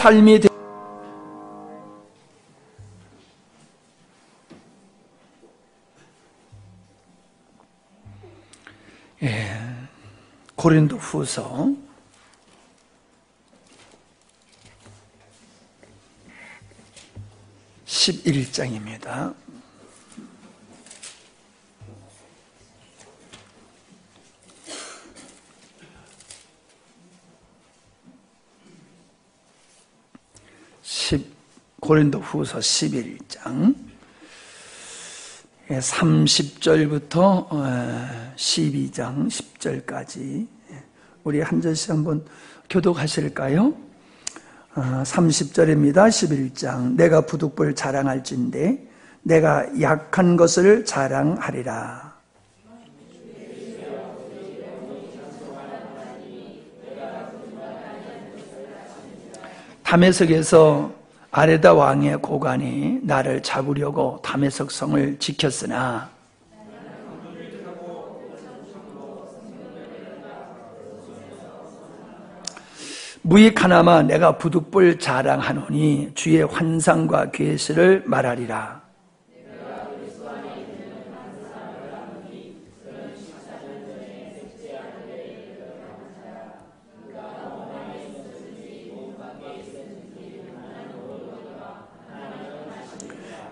삶이 고린도후서 11장입니다. 고린도후서 11장 30절부터 12장 10절까지 우리 한 절씩 한번 교독하실까요? 30절입니다. 11장. 내가 부득불 자랑할진대 내가 약한 것을 자랑하리라. 다메섹에서 아레다 왕의 고관이 나를 잡으려고 다메섹 성을 지켰으나 무익하나마 내가 부득불 자랑하노니 주의 환상과 계시를 말하리라.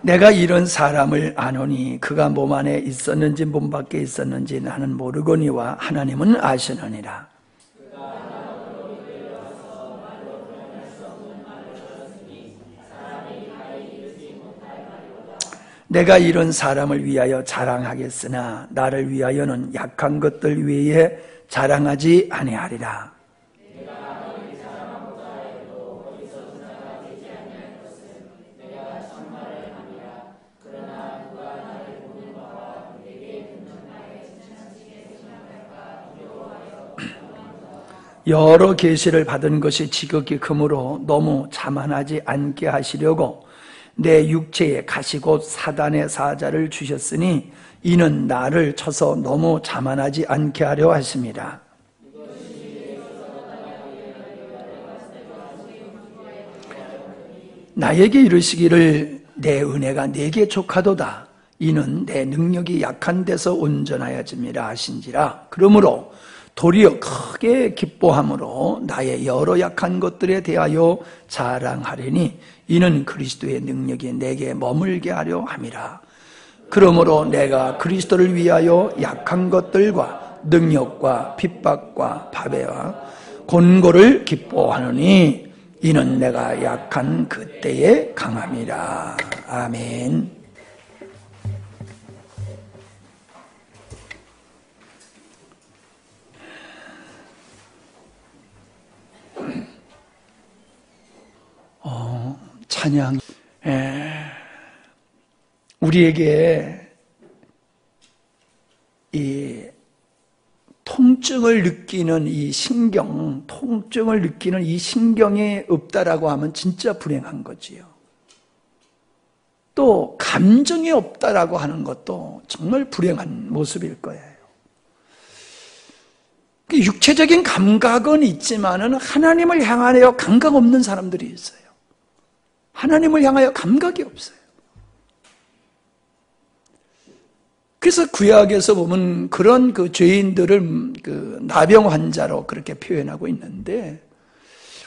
내가 이런 사람을 아노니 그가 몸 안에 있었는지 몸 밖에 있었는지 나는 모르거니와 하나님은 아시느니라. 내가 이런 사람을 위하여 자랑하겠으나 나를 위하여는 약한 것들 외에 자랑하지 아니하리라. 여러 계시를 받은 것이 지극히 크므로 너무 자만하지 않게 하시려고 내 육체에 가시 곧 사단의 사자를 주셨으니 이는 나를 쳐서 너무 자만하지 않게 하려 하십니다. 나에게 이르시기를 내 은혜가 내게 족하도다. 이는 내 능력이 약한 데서 온전하여짐이라 하신지라. 그러므로 도리어 크게 기뻐함으로 나의 여러 약한 것들에 대하여 자랑하리니 이는 그리스도의 능력이 내게 머물게 하려 함이라. 그러므로 내가 그리스도를 위하여 약한 것들과 능력과 핍박과 파배와 곤고를 기뻐하노니 이는 내가 약한 그때에 강함이라. 아멘. 찬양. 우리에게 이 통증을 느끼는 이 신경, 통증을 느끼는 이 신경이 없다라고 하면 진짜 불행한 거지요. 또 감정이 없다라고 하는 것도 정말 불행한 모습일 거예요. 육체적인 감각은 있지만은 하나님을 향하여 감각 없는 사람들이 있어요. 하나님을 향하여 감각이 없어요. 그래서 구약에서 보면 그런 그 죄인들을 그 나병 환자로 그렇게 표현하고 있는데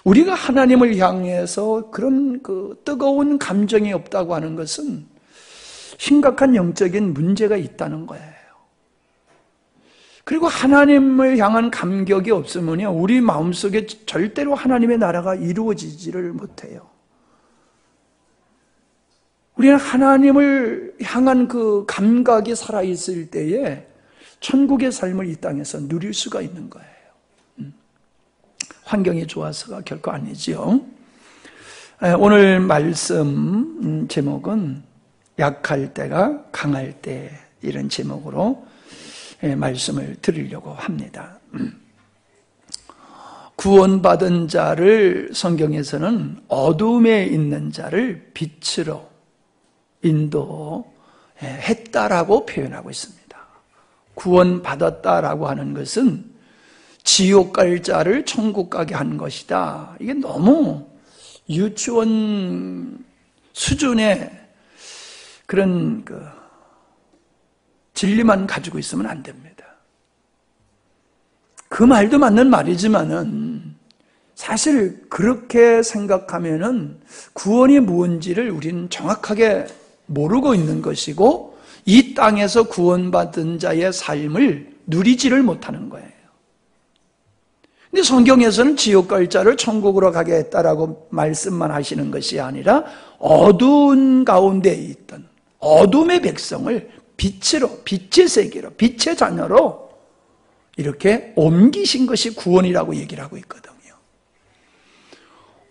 우리가 하나님을 향해서 그런 그 뜨거운 감정이 없다고 하는 것은 심각한 영적인 문제가 있다는 거예요. 그리고 하나님을 향한 감격이 없으면 우리 마음속에 절대로 하나님의 나라가 이루어지지를 못해요. 우리는 하나님을 향한 그 감각이 살아있을 때에 천국의 삶을 이 땅에서 누릴 수가 있는 거예요. 환경이 좋아서가 결코 아니지요. 오늘 말씀 제목은 약할 때가 강할 때, 이런 제목으로 말씀을 드리려고 합니다. 구원받은 자를 성경에서는 어둠에 있는 자를 빛으로 인도했다라고 표현하고 있습니다. 구원받았다라고 하는 것은 지옥 갈 자를 천국 가게 한 것이다. 이게 너무 유치원 수준의 그런 진리만 가지고 있으면 안 됩니다. 그 말도 맞는 말이지만은 사실 그렇게 생각하면은 구원이 무엇인지를 우리는 정확하게 모르고 있는 것이고 이 땅에서 구원받은 자의 삶을 누리지를 못하는 거예요. 근데 성경에서는 지옥 갈 자를 천국으로 가게 했다라고 말씀만 하시는 것이 아니라 어두운 가운데 있던 어둠의 백성을 빛으로, 빛의 세계로, 빛의 자녀로 이렇게 옮기신 것이 구원이라고 얘기를 하고 있거든요.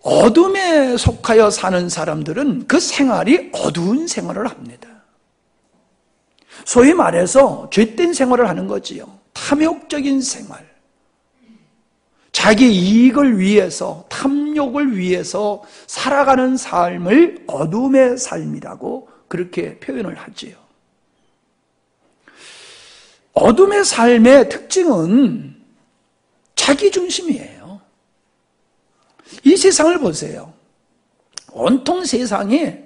어둠에 속하여 사는 사람들은 그 생활이 어두운 생활을 합니다. 소위 말해서 죄된 생활을 하는 거지요. 탐욕적인 생활. 자기 이익을 위해서, 탐욕을 위해서 살아가는 삶을 어둠의 삶이라고 그렇게 표현을 하지요. 어둠의 삶의 특징은 자기중심이에요. 이 세상을 보세요. 온통 세상에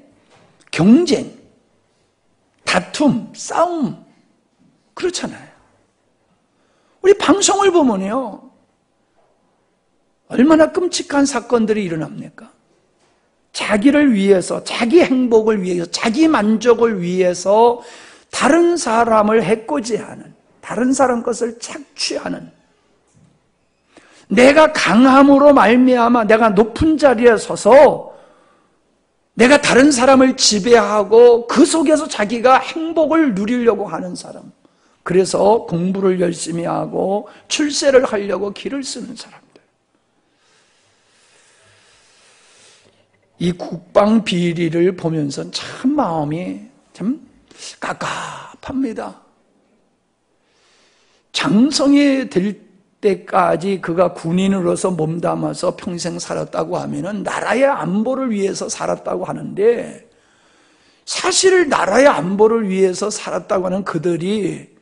경쟁, 다툼, 싸움, 그렇잖아요. 우리 방송을 보면요. 얼마나 끔찍한 사건들이 일어납니까? 자기를 위해서, 자기 행복을 위해서, 자기 만족을 위해서 다른 사람을 해코지하는, 다른 사람 것을 착취하는, 내가 강함으로 말미암아 내가 높은 자리에 서서 내가 다른 사람을 지배하고 그 속에서 자기가 행복을 누리려고 하는 사람, 그래서 공부를 열심히 하고 출세를 하려고 길을 쓰는 사람들, 이 국방 비리를 보면서 참 마음이 참 깝깝합니다. 장성이 될 때까지 그가 군인으로서 몸담아서 평생 살았다고 하면은 나라의 안보를 위해서 살았다고 하는데, 사실 나라의 안보를 위해서 살았다고 하는 그들이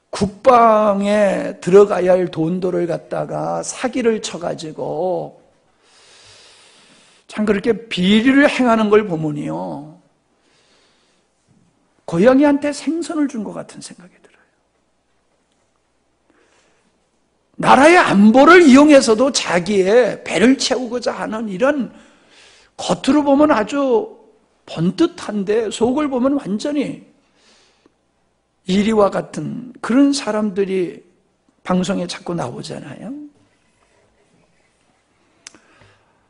국방에 들어가야 할 돈들을 갖다가 사기를 쳐가지고 참 그렇게 비리를 행하는 걸 보면요, 고양이한테 생선을 준 것 같은 생각이 들어요. 나라의 안보를 이용해서도 자기의 배를 채우고자 하는 이런, 겉으로 보면 아주 번듯한데 속을 보면 완전히 이리와 같은 그런 사람들이 방송에 자꾸 나오잖아요.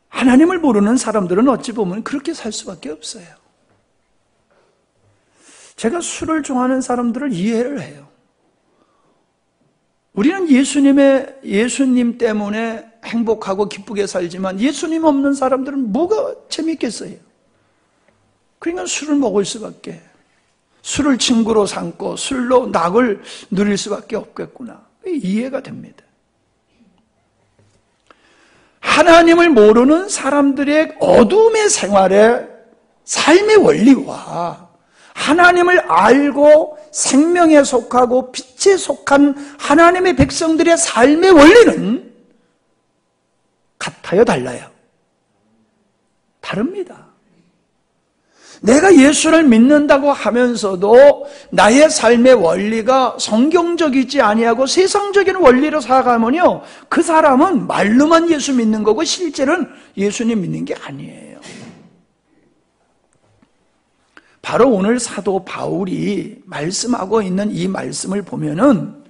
하나님을 모르는 사람들은 어찌 보면 그렇게 살 수밖에 없어요. 제가 술을 좋아하는 사람들을 이해를 해요. 우리는 예수님 때문에 행복하고 기쁘게 살지만 예수님 없는 사람들은 뭐가 재밌겠어요? 그러니까 술을 먹을 수밖에, 술을 친구로 삼고 술로 낙을 누릴 수밖에 없겠구나. 이해가 됩니다. 하나님을 모르는 사람들의 어둠의 생활의 삶의 원리와 하나님을 알고 생명에 속하고 빛에 속한 하나님의 백성들의 삶의 원리는 같아요, 달라요? 다릅니다. 내가 예수를 믿는다고 하면서도 나의 삶의 원리가 성경적이지 아니하고 세상적인 원리로 살아가면요, 그 사람은 말로만 예수 믿는 거고 실제로는 예수님 믿는 게 아니에요. 바로 오늘 사도 바울이 말씀하고 있는 이 말씀을 보면은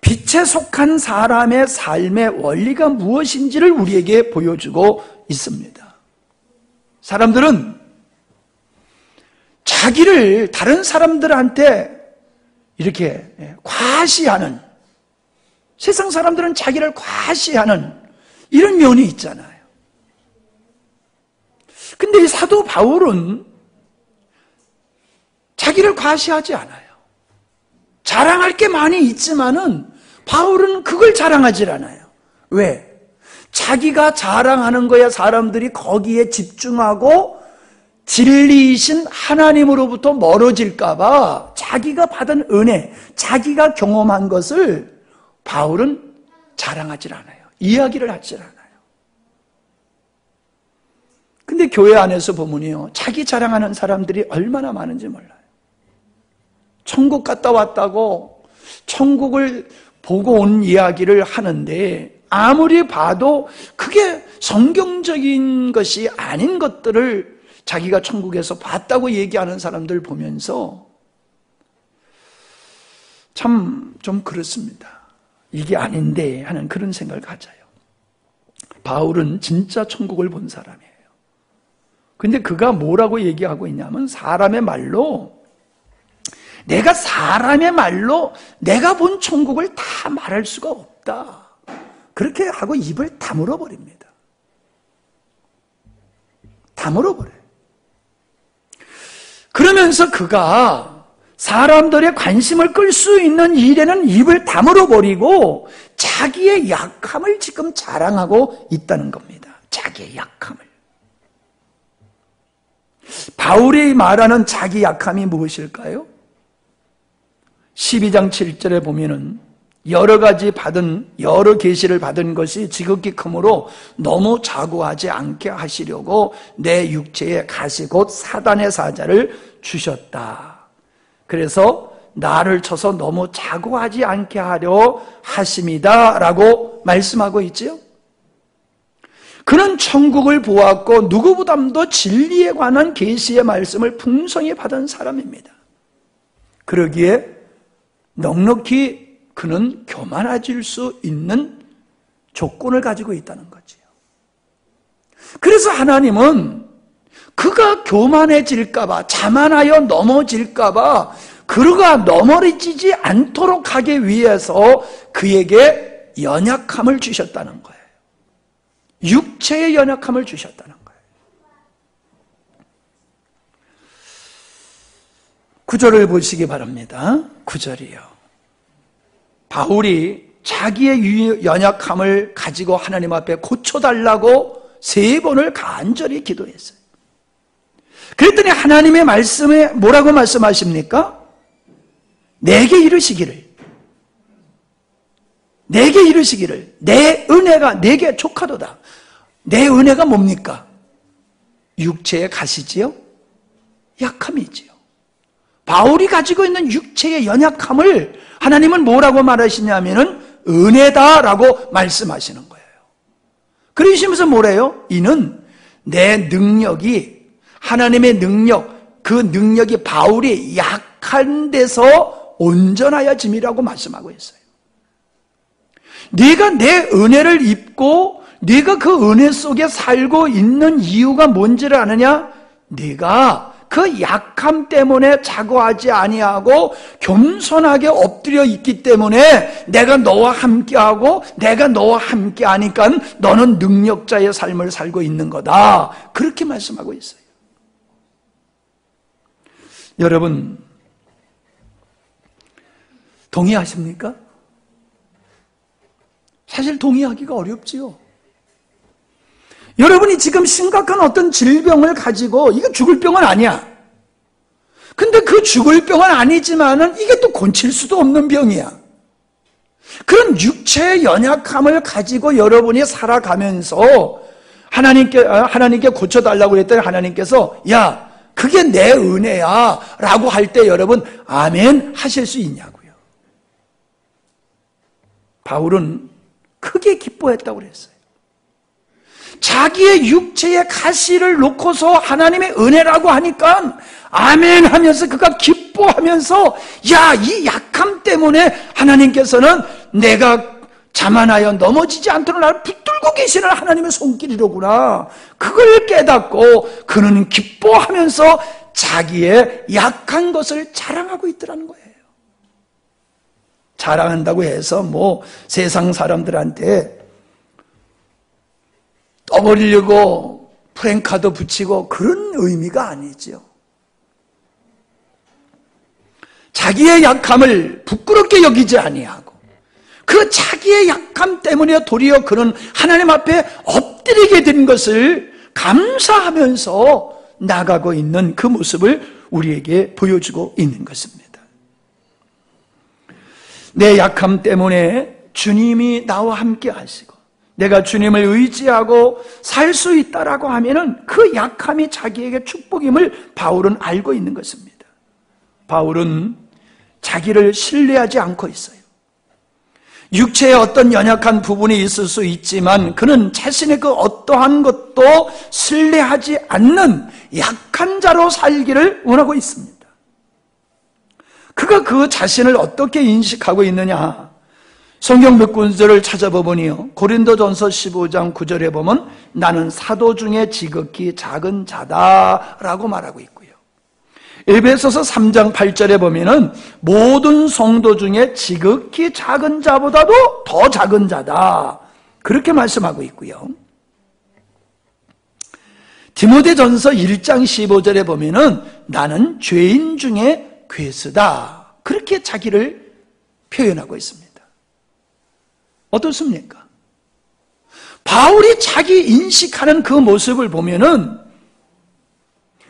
빛에 속한 사람의 삶의 원리가 무엇인지를 우리에게 보여주고 있습니다. 사람들은 자기를 다른 사람들한테 이렇게 과시하는, 세상 사람들은 자기를 과시하는 이런 면이 있잖아요. 근데 이 사도 바울은 자기를 과시하지 않아요. 자랑할 게 많이 있지만은 바울은 그걸 자랑하지 않아요. 왜? 자기가 자랑하는 거야 사람들이 거기에 집중하고 진리이신 하나님으로부터 멀어질까 봐 자기가 받은 은혜, 자기가 경험한 것을 바울은 자랑하지 않아요. 이야기를 하지 않아요. 근데 교회 안에서 보면요, 자기 자랑하는 사람들이 얼마나 많은지 몰라요. 천국 갔다 왔다고 천국을 보고 온 이야기를 하는데 아무리 봐도 그게 성경적인 것이 아닌 것들을 자기가 천국에서 봤다고 얘기하는 사람들 보면서 참 좀 그렇습니다. 이게 아닌데 하는 그런 생각을 가져요. 바울은 진짜 천국을 본 사람이에요. 근데 그가 뭐라고 얘기하고 있냐면 사람의 말로 내가 본 천국을 다 말할 수가 없다. 그렇게 하고 입을 다물어 버립니다. 다물어 버려요. 그러면서 그가 사람들의 관심을 끌 수 있는 일에는 입을 다물어 버리고 자기의 약함을 지금 자랑하고 있다는 겁니다. 자기의 약함을. 바울이 말하는 자기 약함이 무엇일까요? 12장 7절에 보면은 여러 계시를 받은 것이 지극히 크므로 너무 자고하지 않게 하시려고 내 육체에 가시 곧 사단의 사자를 주셨다. 그래서 나를 쳐서 너무 자고하지 않게 하려 하심이다 라고 말씀하고 있지요. 그는 천국을 보았고 누구보다도 진리에 관한 계시의 말씀을 풍성히 받은 사람입니다. 그러기에 넉넉히 그는 교만해질 수 있는 조건을 가지고 있다는 거지요. 그래서 하나님은 그가 교만해질까봐, 자만하여 넘어질까봐 그가 넘어지지 않도록 하기 위해서 그에게 연약함을 주셨다는 거예요. 육체의 연약함을 주셨다는 거예요. 9절을 보시기 바랍니다. 9절이요. 바울이 자기의 연약함을 가지고 하나님 앞에 고쳐달라고 3번을 간절히 기도했어요. 그랬더니 하나님의 말씀에 뭐라고 말씀하십니까? 내게 이르시기를 내 은혜가 내게 족하도다. 내 은혜가 뭡니까? 육체의 가시지요? 약함이지요. 바울이 가지고 있는 육체의 연약함을 하나님은 뭐라고 말하시냐면은 은혜다라고 말씀하시는 거예요. 그러시면서 뭐래요? 이는 내 능력이 하나님의 능력, 그 능력이 바울이 약한 데서 온전하여짐이라고 말씀하고 있어요. 네가 내 은혜를 입고 네가 그 은혜 속에 살고 있는 이유가 뭔지를 아느냐? 네가 그 약함 때문에 자고하지 아니하고 겸손하게 엎드려 있기 때문에 내가 너와 함께하고 내가 너와 함께하니까 너는 능력자의 삶을 살고 있는 거다. 그렇게 말씀하고 있어요. 여러분 동의하십니까? 사실 동의하기가 어렵지요. 여러분이 지금 심각한 어떤 질병을 가지고 이거 죽을 병은 아니야. 근데 그 죽을 병은 아니지만은 이게 또 고칠 수도 없는 병이야. 그런 육체의 연약함을 가지고 여러분이 살아가면서 하나님께 고쳐달라고 그랬더니 하나님께서 야 그게 내 은혜야 라고 할 때 여러분 아멘 하실 수 있냐고요. 바울은 크게 기뻐했다고 그랬어요. 자기의 육체의 가시를 놓고서 하나님의 은혜라고 하니까 아멘 하면서 그가 기뻐하면서 야, 이 약함 때문에 하나님께서는 내가 자만하여 넘어지지 않도록 나를 붙들고 계시는 하나님의 손길이로구나. 그걸 깨닫고 그는 기뻐하면서 자기의 약한 것을 자랑하고 있더라는 거예요. 자랑한다고 해서 뭐 세상 사람들한테 떠벌리고 프랭카드 붙이고 그런 의미가 아니죠. 자기의 약함을 부끄럽게 여기지 아니하고 그 자기의 약함 때문에 도리어 그는 하나님 앞에 엎드리게 된 것을 감사하면서 나가고 있는 그 모습을 우리에게 보여주고 있는 것입니다. 내 약함 때문에 주님이 나와 함께 하시고 내가 주님을 의지하고 살 수 있다라고 하면은 그 약함이 자기에게 축복임을 바울은 알고 있는 것입니다. 바울은 자기를 신뢰하지 않고 있어요. 육체에 어떤 연약한 부분이 있을 수 있지만 그는 자신의 그 어떠한 것도 신뢰하지 않는 약한 자로 살기를 원하고 있습니다. 그가 그 자신을 어떻게 인식하고 있느냐? 성경 몇 군데를 찾아보면요, 고린도전서 15장 9절에 보면 나는 사도 중에 지극히 작은 자다라고 말하고 있고요, 에베소서 3장 8절에 보면은 모든 성도 중에 지극히 작은 자보다도 더 작은 자다, 그렇게 말씀하고 있고요, 디모데전서 1장 15절에 보면은 나는 죄인 중에 괴수다, 그렇게 자기를 표현하고 있습니다. 어떻습니까? 바울이 자기 인식하는 그 모습을 보면은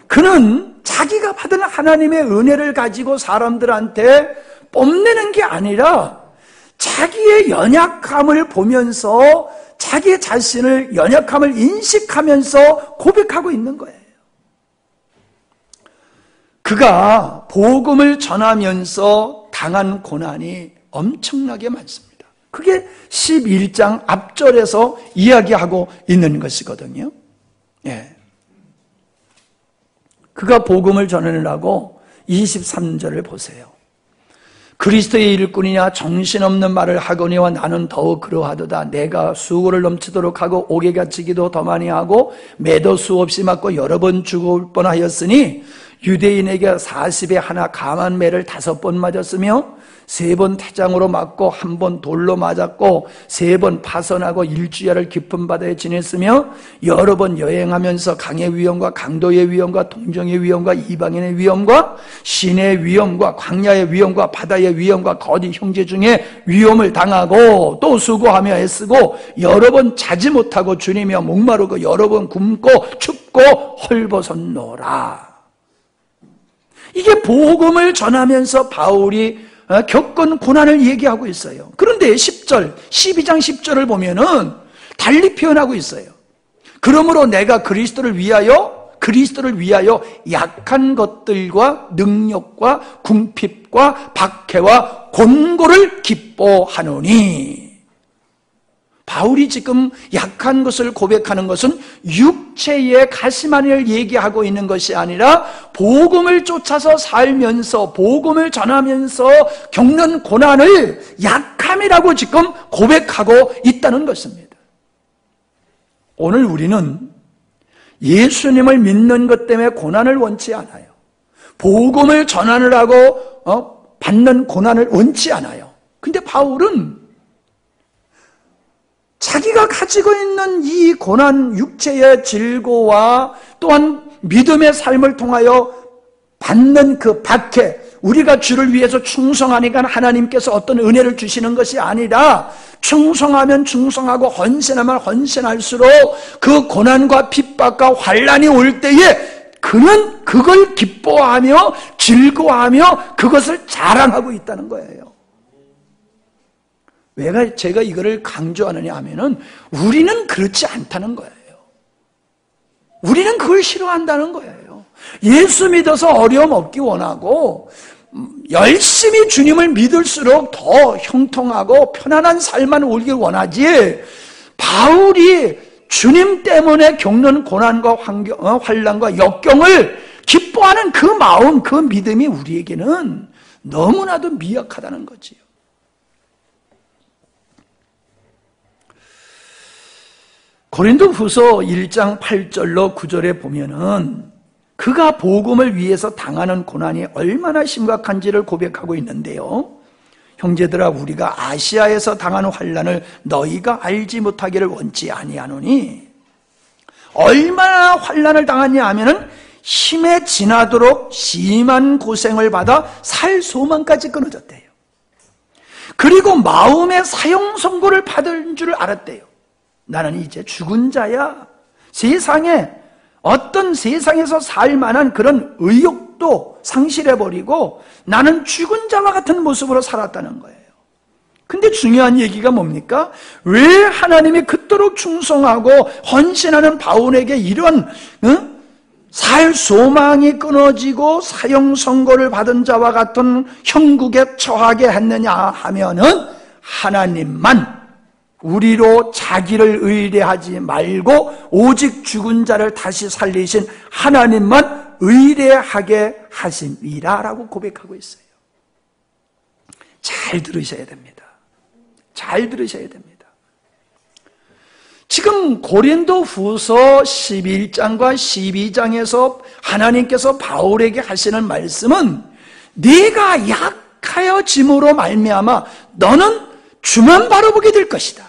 그는 자기가 받은 하나님의 은혜를 가지고 사람들한테 뽐내는 게 아니라 자기의 연약함을 보면서 자기 자신을 연약함을 인식하면서 고백하고 있는 거예요. 그가 복음을 전하면서 당한 고난이 엄청나게 많습니다. 그게 11장 앞절에서 이야기하고 있는 것이거든요. 예. 그가 복음을 전하느라고 23절을 보세요. 그리스도의 일꾼이냐 정신없는 말을 하거니와 나는 더욱 그러하도다. 내가 수고를 넘치도록 하고 옥에 갇히기도 더 많이 하고 매도 수없이 맞고 여러 번 죽을 뻔하였으니 유대인에게 40에 하나 감한 매를 5번 맞았으며 3번 태장으로 맞고 1번 돌로 맞았고 3번 파선하고 일주일을 깊은 바다에 지냈으며 여러 번 여행하면서 강의 위험과 강도의 위험과 동정의 위험과 이방인의 위험과 신의 위험과 광야의 위험과 바다의 위험과 거짓 형제 중에 위험을 당하고 또 수고하며 애쓰고 여러 번 자지 못하고 주님이여 목마르고 여러 번 굶고 춥고 헐벗었노라. 이게 복음을 전하면서 바울이 겪은 고난을 얘기하고 있어요. 그런데 10절, 12장 10절을 보면은 달리 표현하고 있어요. 그러므로 내가 그리스도를 위하여 약한 것들과 능력과 궁핍과 박해와 곤고를 기뻐하노니. 바울이 지금 약한 것을 고백하는 것은 육체의 가시만을 얘기하고 있는 것이 아니라 복음을 쫓아서 살면서 복음을 전하면서 겪는 고난을 약함이라고 지금 고백하고 있다는 것입니다. 오늘 우리는 예수님을 믿는 것 때문에 고난을 원치 않아요. 복음을 전하느라고 받는 고난을 원치 않아요. 근데 바울은 자기가 가지고 있는 이 고난, 육체의 질고와 또한 믿음의 삶을 통하여 받는 그 박해, 우리가 주를 위해서 충성하니까 하나님께서 어떤 은혜를 주시는 것이 아니라 충성하면 충성하고 헌신하면 헌신할수록 그 고난과 핍박과 환난이 올 때에 그는 그걸 기뻐하며 즐거워하며 그것을 자랑하고 있다는 거예요. 왜 제가 이거를 강조하느냐 하면은 우리는 그렇지 않다는 거예요. 우리는 그걸 싫어한다는 거예요. 예수 믿어서 어려움 없기 원하고 열심히 주님을 믿을수록 더 형통하고 편안한 삶만 오길 원하지, 바울이 주님 때문에 겪는 고난과 환난과 역경을 기뻐하는 그 마음, 그 믿음이 우리에게는 너무나도 미약하다는 거지요. 고린도후서 1장 8절로 9절에 보면은 그가 복음을 위해서 당하는 고난이 얼마나 심각한지를 고백하고 있는데요. 형제들아, 우리가 아시아에서 당하는 환난을 너희가 알지 못하기를 원치 아니하노니. 얼마나 환난을 당했냐 하면은 힘에 지나도록 심한 고생을 받아 살 소망까지 끊어졌대요. 그리고 마음의 사형 선고를 받은 줄 알았대요. 나는 이제 죽은 자야. 세상에 어떤 세상에서 살 만한 그런 의욕도 상실해버리고 나는 죽은 자와 같은 모습으로 살았다는 거예요. 근데 중요한 얘기가 뭡니까? 왜 하나님이 그토록 충성하고 헌신하는 바울에게 이런 살 소망이 끊어지고 사형 선고를 받은 자와 같은 형국에 처하게 했느냐 하면은 하나님만 우리로 자기를 의뢰하지 말고 오직 죽은 자를 다시 살리신 하나님만 의뢰하게 하심이라 라고 고백하고 있어요. 잘 들으셔야 됩니다. 잘 들으셔야 됩니다. 지금 고린도 후서 11장과 12장에서 하나님께서 바울에게 하시는 말씀은 네가 약하여짐으로 말미암아 너는 주만 바라보게 될 것이다.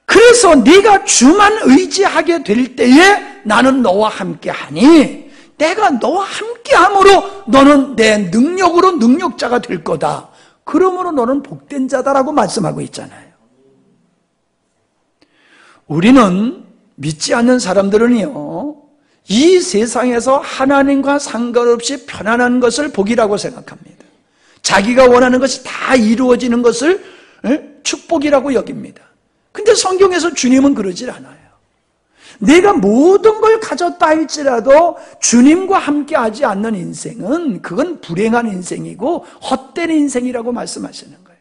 그래서 네가 주만 의지하게 될 때에 나는 너와 함께하니 내가 너와 함께함으로 너는 내 능력으로 능력자가 될 거다. 그러므로 너는 복된 자다라고 말씀하고 있잖아요. 우리는 믿지 않는 사람들은요, 이 세상에서 하나님과 상관없이 편안한 것을 복이라고 생각합니다. 자기가 원하는 것이 다 이루어지는 것을 축복이라고 여깁니다. 근데 성경에서 주님은 그러질 않아요. 내가 모든 걸 가졌다 할지라도 주님과 함께 하지 않는 인생은 그건 불행한 인생이고 헛된 인생이라고 말씀하시는 거예요.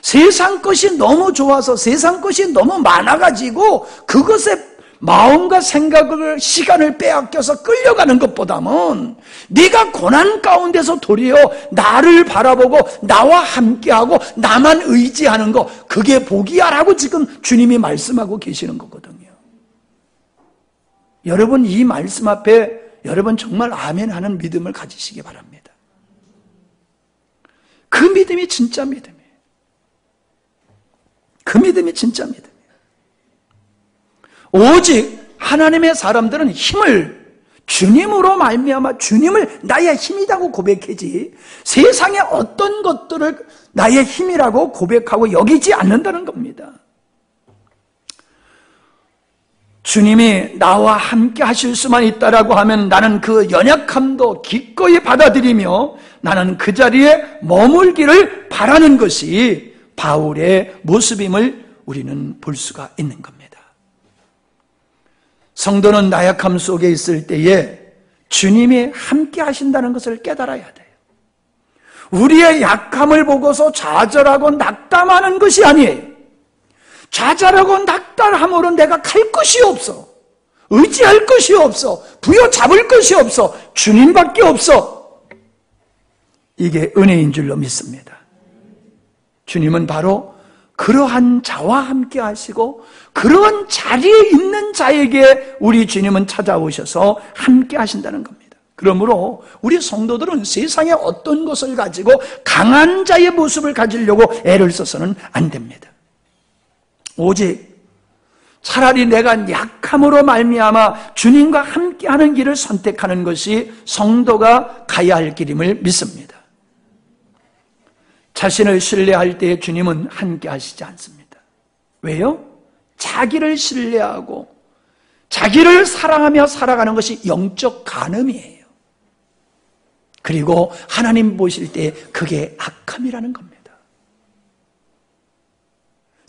세상 것이 너무 좋아서 세상 것이 너무 많아가지고 그것에 마음과 생각을 시간을 빼앗겨서 끌려가는 것보다는 네가 고난 가운데서 도리어 나를 바라보고 나와 함께하고 나만 의지하는 거 그게 복이야 라고 지금 주님이 말씀하고 계시는 거거든요. 여러분 이 말씀 앞에 여러분 정말 아멘 하는 믿음을 가지시기 바랍니다. 그 믿음이 진짜 믿음이에요. 그 믿음이 진짜 믿음이에요. 오직 하나님의 사람들은 힘을 주님으로 말미암아 주님을 나의 힘이라고 고백하지 세상의 어떤 것들을 나의 힘이라고 고백하고 여기지 않는다는 겁니다. 주님이 나와 함께 하실 수만 있다라고 하면 나는 그 연약함도 기꺼이 받아들이며 나는 그 자리에 머물기를 바라는 것이 바울의 모습임을 우리는 볼 수가 있는 겁니다. 성도는 나약함 속에 있을 때에 주님이 함께 하신다는 것을 깨달아야 돼요. 우리의 약함을 보고서 좌절하고 낙담하는 것이 아니에요. 좌절하고 낙담함으로 내가 갈 것이 없어. 의지할 것이 없어. 부여잡을 것이 없어. 주님밖에 없어. 이게 은혜인 줄로 믿습니다. 주님은 바로 그러한 자와 함께 하시고 그러한 자리에 있는 자에게 우리 주님은 찾아오셔서 함께 하신다는 겁니다. 그러므로 우리 성도들은 세상의 어떤 것을 가지고 강한 자의 모습을 가지려고 애를 써서는 안 됩니다. 오직 차라리 내가 약함으로 말미암아 주님과 함께하는 길을 선택하는 것이 성도가 가야 할 길임을 믿습니다. 자신을 신뢰할 때 주님은 함께 하시지 않습니다. 왜요? 자기를 신뢰하고 자기를 사랑하며 살아가는 것이 영적 간음이에요. 그리고 하나님 보실 때 그게 악함이라는 겁니다.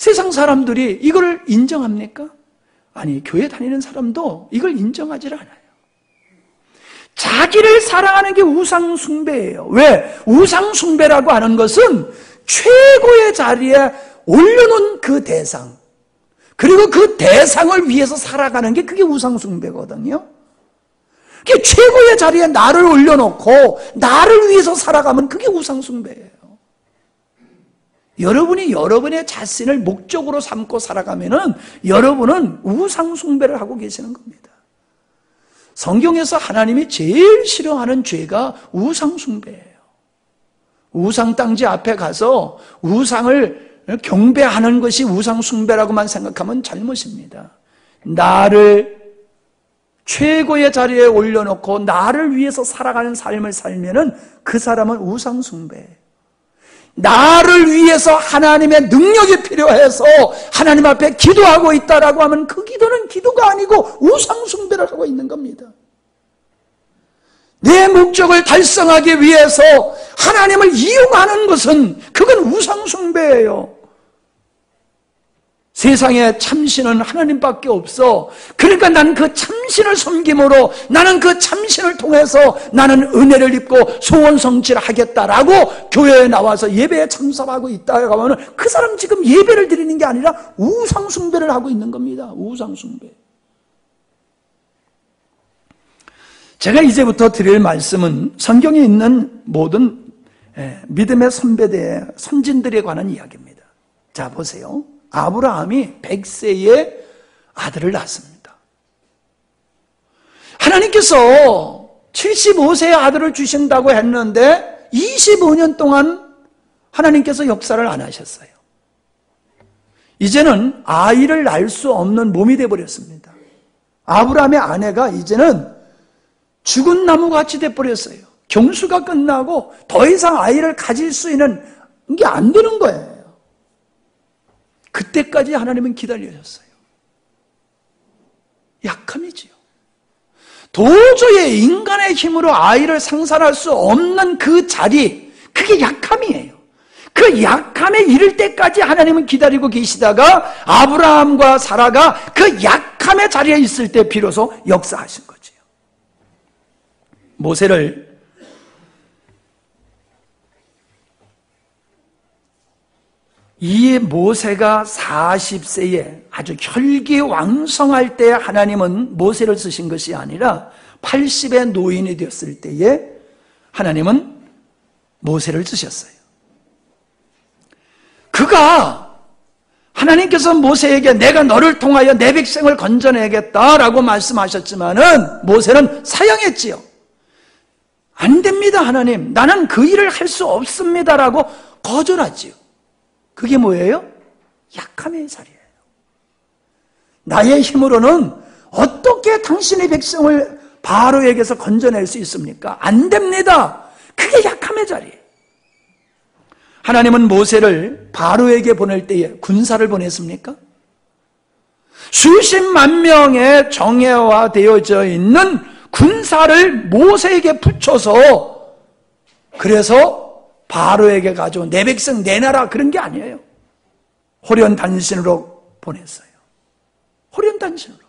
세상 사람들이 이걸 인정합니까? 아니, 교회 다니는 사람도 이걸 인정하지 않아요. 자기를 사랑하는 게 우상숭배예요. 왜? 우상숭배라고 하는 것은 최고의 자리에 올려놓은 그 대상, 그리고 그 대상을 위해서 살아가는 게 그게 우상숭배거든요. 그게 최고의 자리에 나를 올려놓고 나를 위해서 살아가면 그게 우상숭배예요. 여러분이 여러분의 자신을 목적으로 삼고 살아가면은 여러분은 우상숭배를 하고 계시는 겁니다. 성경에서 하나님이 제일 싫어하는 죄가 우상숭배예요. 우상당지 앞에 가서 우상을 경배하는 것이 우상숭배라고만 생각하면 잘못입니다. 나를 최고의 자리에 올려놓고 나를 위해서 살아가는 삶을 살면은 그 사람은 우상숭배예요. 나를 위해서 하나님의 능력이 필요해서 하나님 앞에 기도하고 있다라고 하면 그 기도는 기도가 아니고 우상숭배를 하고 있는 겁니다. 내 목적을 달성하기 위해서 하나님을 이용하는 것은 그건 우상숭배예요. 세상에 참신은 하나님밖에 없어. 그러니까 나는 그 참신을 섬김으로, 나는 그 참신을 통해서 나는 은혜를 입고 소원 성취를 하겠다라고 교회에 나와서 예배에 참석하고 있다고 하면 그 사람 지금 예배를 드리는 게 아니라 우상숭배를 하고 있는 겁니다. 우상숭배. 제가 이제부터 드릴 말씀은 성경에 있는 모든 믿음의 선배대 선진들에 관한 이야기입니다. 자, 보세요. 아브라함이 100세에 아들을 낳았습니다. 하나님께서 75세에 아들을 주신다고 했는데 25년 동안 하나님께서 역사를 안 하셨어요. 이제는 아이를 낳을 수 없는 몸이 되어버렸습니다. 아브라함의 아내가 이제는 죽은 나무같이 되어버렸어요. 경수가 끝나고 더 이상 아이를 가질 수 있는 게 안 되는 거예요. 그때까지 하나님은 기다리셨어요. 약함이지요. 도저히 인간의 힘으로 아이를 상산할 수 없는 그 자리, 그게 약함이에요. 그 약함에 이를 때까지 하나님은 기다리고 계시다가 아브라함과 사라가 그 약함의 자리에 있을 때 비로소 역사하신 거지요. 모세를 이 모세가 40세에 아주 혈기왕성할 때 하나님은 모세를 쓰신 것이 아니라 80의 노인이 되었을 때에 하나님은 모세를 쓰셨어요. 그가 하나님께서 모세에게 내가 너를 통하여 내 백성을 건져내겠다라고 말씀하셨지만은 모세는 사양했지요. 안 됩니다, 하나님. 나는 그 일을 할 수 없습니다라고 거절하지요. 그게 뭐예요? 약함의 자리예요. 나의 힘으로는 어떻게 당신의 백성을 바로에게서 건져낼 수 있습니까? 안 됩니다. 그게 약함의 자리예요. 하나님은 모세를 바로에게 보낼 때에 군사를 보냈습니까? 수십만 명의 정예화되어져 있는 군사를 모세에게 붙여서 그래서 바로에게 가지고 내 백성 내놔라 그런 게 아니에요. 호련단신으로 보냈어요. 호련단신으로.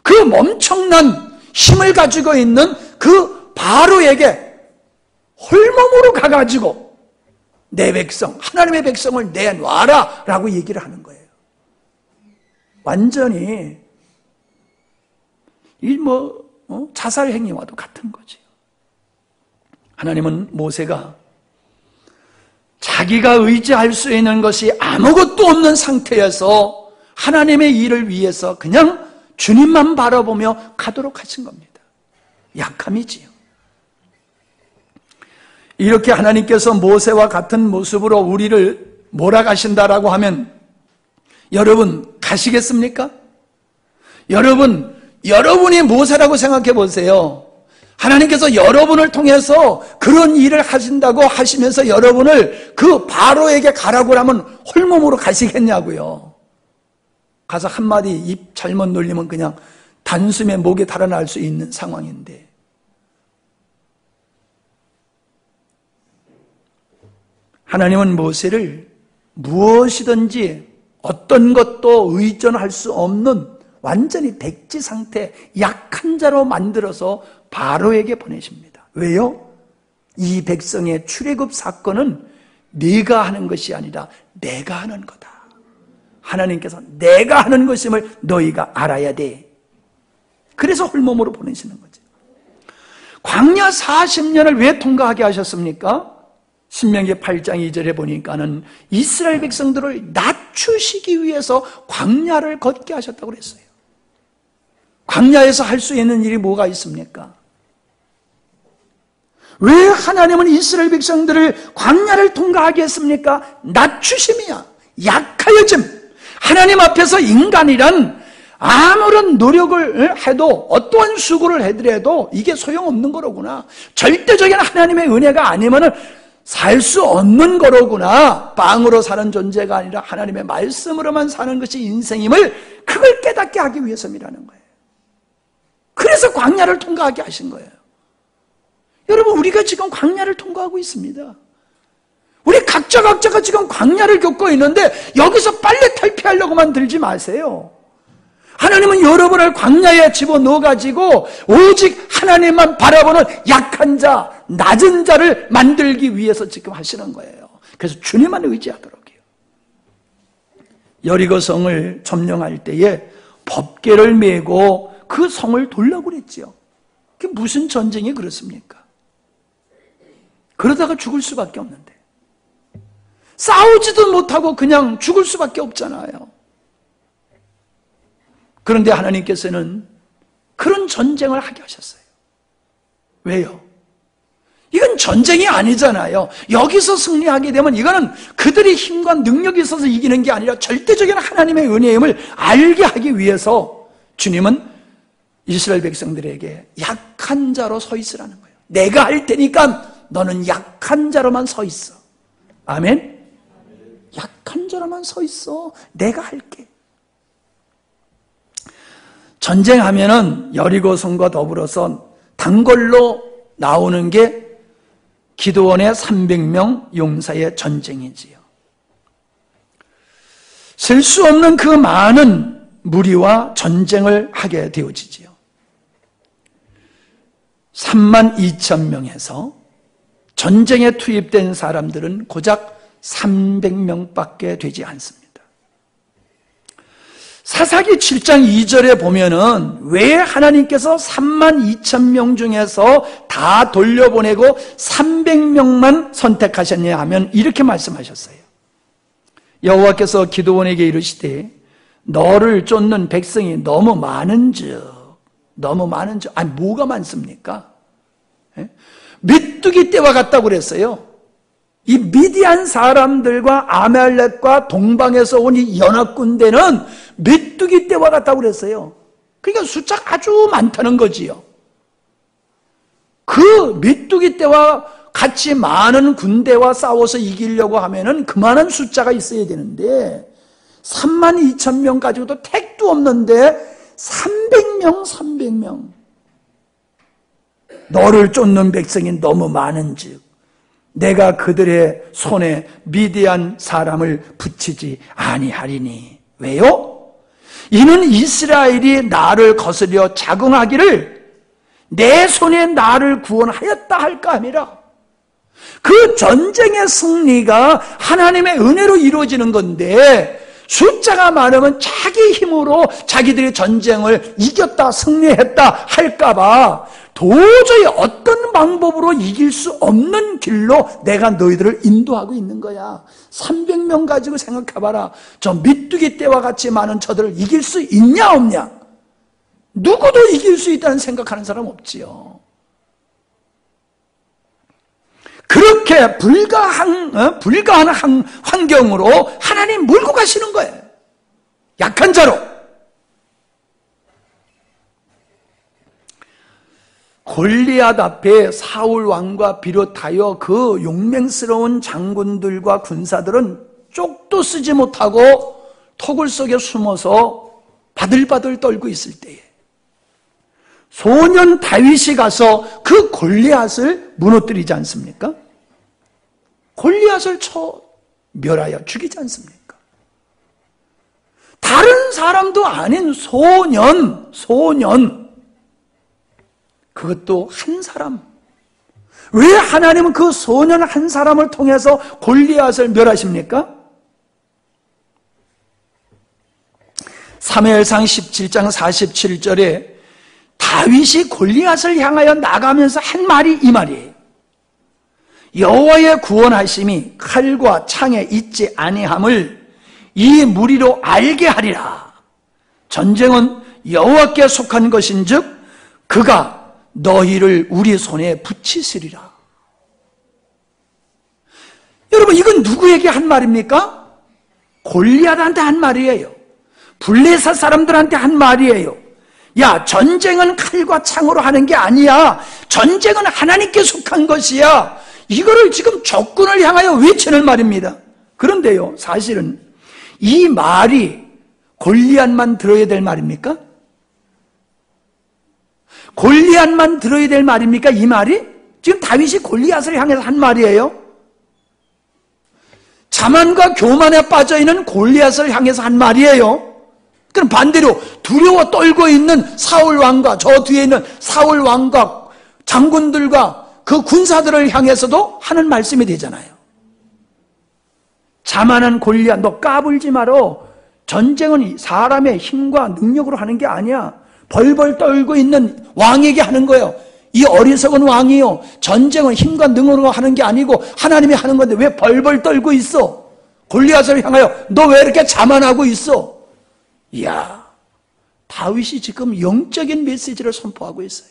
그 엄청난 힘을 가지고 있는 그 바로에게 홀몸으로 가가지고 내 백성, 하나님의 백성을 내놔라 라고 얘기를 하는 거예요. 완전히 자살 행위와도 같은 거지. 하나님은 모세가 자기가 의지할 수 있는 것이 아무것도 없는 상태에서 하나님의 일을 위해서 그냥 주님만 바라보며 가도록 하신 겁니다. 약함이지요. 이렇게 하나님께서 모세와 같은 모습으로 우리를 몰아가신다라고 하면 여러분 가시겠습니까? 여러분이 모세라고 생각해 보세요. 하나님께서 여러분을 통해서 그런 일을 하신다고 하시면서 여러분을 그 바로에게 가라고 하면 홀몸으로 가시겠냐고요. 가서 한마디 입 잘못 놀리면 그냥 단숨에 목에 달아날 수 있는 상황인데 하나님은 모세를 무엇이든지 어떤 것도 의존할 수 없는 완전히 백지 상태, 약한 자로 만들어서 바로에게 보내십니다. 왜요? 이 백성의 출애굽 사건은 네가 하는 것이 아니라 내가 하는 거다. 하나님께서 내가 하는 것임을 너희가 알아야 돼. 그래서 홀몸으로 보내시는 거죠. 광야 40년을 왜 통과하게 하셨습니까? 신명기 8장 2절에 보니까는 이스라엘 백성들을 낮추시기 위해서 광야를 걷게 하셨다고 그랬어요. 광야에서 할 수 있는 일이 뭐가 있습니까? 왜 하나님은 이스라엘 백성들을 광야를 통과하게 했습니까? 낮추심이야. 약하여짐. 하나님 앞에서 인간이란 아무런 노력을 해도 어떠한 수고를 해더라도 이게 소용없는 거로구나. 절대적인 하나님의 은혜가 아니면은 살 수 없는 거로구나. 빵으로 사는 존재가 아니라 하나님의 말씀으로만 사는 것이 인생임을 그걸 깨닫게 하기 위해서이라는 거예요. 그래서 광야를 통과하게 하신 거예요. 여러분, 우리가 지금 광야를 통과하고 있습니다. 우리 각자가 지금 광야를 겪고 있는데 여기서 빨리 탈피하려고만 들지 마세요. 하나님은 여러분을 광야에 집어넣어가지고 오직 하나님만 바라보는 약한 자, 낮은 자를 만들기 위해서 지금 하시는 거예요. 그래서 주님만 의지하도록 해요. 여리고 성을 점령할 때에 법궤를 메고 그 성을 돌려고 그랬지요. 그게 무슨 전쟁이 그렇습니까? 그러다가 죽을 수밖에 없는데, 싸우지도 못하고 그냥 죽을 수밖에 없잖아요. 그런데 하나님께서는 그런 전쟁을 하게 하셨어요. 왜요? 이건 전쟁이 아니잖아요. 여기서 승리하게 되면 이거는 그들의 힘과 능력이 있어서 이기는 게 아니라 절대적인 하나님의 은혜임을 알게 하기 위해서 주님은 이스라엘 백성들에게 약한 자로 서 있으라는 거예요. 내가 할 테니까 너는 약한 자로만 서 있어. 아멘? 약한 자로만 서 있어. 내가 할게. 전쟁하면은 여리고 성과 더불어서 단골로 나오는 게 기드온의 300명 용사의 전쟁이지요. 셀 수 없는 그 많은 무리와 전쟁을 하게 되어지지요. 32,000명에서 전쟁에 투입된 사람들은 고작 300명밖에 되지 않습니다. 사사기 7장 2절에 보면은 왜 하나님께서 32,000명 중에서 다 돌려보내고 300명만 선택하셨냐 하면 이렇게 말씀하셨어요. 여호와께서 기드온에게 이르시되 너를 쫓는 백성이 너무 많은즉, 아니 뭐가 많습니까? 메뚜기 떼와 같다고 그랬어요. 이 미디안 사람들과 아말렉과 동방에서 온 이 연합군대는 메뚜기 떼와 같다고 그랬어요. 그러니까 숫자가 아주 많다는 거지요. 그 메뚜기 떼와 같이 많은 군대와 싸워서 이기려고 하면은 그만한 숫자가 있어야 되는데 32,000명 가지고도 택도 없는데 300명. 너를 쫓는 백성이 너무 많은즉 내가 그들의 손에 미디안 사람을 붙이지 아니하리니. 왜요? 이는 이스라엘이 나를 거스려 자궁하기를 내 손에 나를 구원하였다 할까 함이라. 그 전쟁의 승리가 하나님의 은혜로 이루어지는 건데 숫자가 많으면 자기 힘으로 자기들이 전쟁을 이겼다 승리했다 할까봐 도저히 어떤 방법으로 이길 수 없는 길로 내가 너희들을 인도하고 있는 거야. 300명 가지고 생각해봐라. 저 메뚜기 떼와 같이 많은 저들을 이길 수 있냐 없냐? 누구도 이길 수 있다는 생각하는 사람 없지요. 그렇게 불가한 환경으로 하나님 몰고 가시는 거예요. 약한 자로. 골리앗 앞에 사울 왕과 비롯하여 그 용맹스러운 장군들과 군사들은 쪽도 쓰지 못하고 토굴 속에 숨어서 바들바들 떨고 있을 때에 소년 다윗이 가서 그 골리앗을 무너뜨리지 않습니까? 골리앗을 쳐 멸하여 죽이지 않습니까? 다른 사람도 아닌 소년 그것도 한 사람. 왜 하나님은 그 소년 한 사람을 통해서 골리앗을 멸하십니까? 사무엘상 17장 47절에 다윗이 골리앗을 향하여 나가면서 한 말이 이 말이에요. 여호와의 구원하심이 칼과 창에 있지 아니함을 이 무리로 알게 하리라. 전쟁은 여호와께 속한 것인즉 그가 너희를 우리 손에 붙이시리라. 여러분, 이건 누구에게 한 말입니까? 골리앗한테 한 말이에요. 블레셋 사람들한테 한 말이에요. 야, 전쟁은 칼과 창으로 하는 게 아니야. 전쟁은 하나님께 속한 것이야. 이거를 지금 적군을 향하여 외치는 말입니다. 그런데요, 사실은 이 말이 골리앗만 들어야 될 말입니까? 골리앗만 들어야 될 말입니까? 이 말이? 지금 다윗이 골리앗을 향해서 한 말이에요? 자만과 교만에 빠져있는 골리앗을 향해서 한 말이에요? 그럼 반대로 두려워 떨고 있는 사울왕과 저 뒤에 있는 사울왕과 장군들과 그 군사들을 향해서도 하는 말씀이 되잖아요. 자만한 골리앗, 너 까불지 마라. 전쟁은 사람의 힘과 능력으로 하는 게 아니야. 벌벌 떨고 있는 왕에게 하는 거예요. 이 어리석은 왕이요, 전쟁은 힘과 능력으로 하는 게 아니고 하나님이 하는 건데 왜 벌벌 떨고 있어? 골리앗을 향하여 너 왜 이렇게 자만하고 있어? 이야, 다윗이 지금 영적인 메시지를 선포하고 있어요.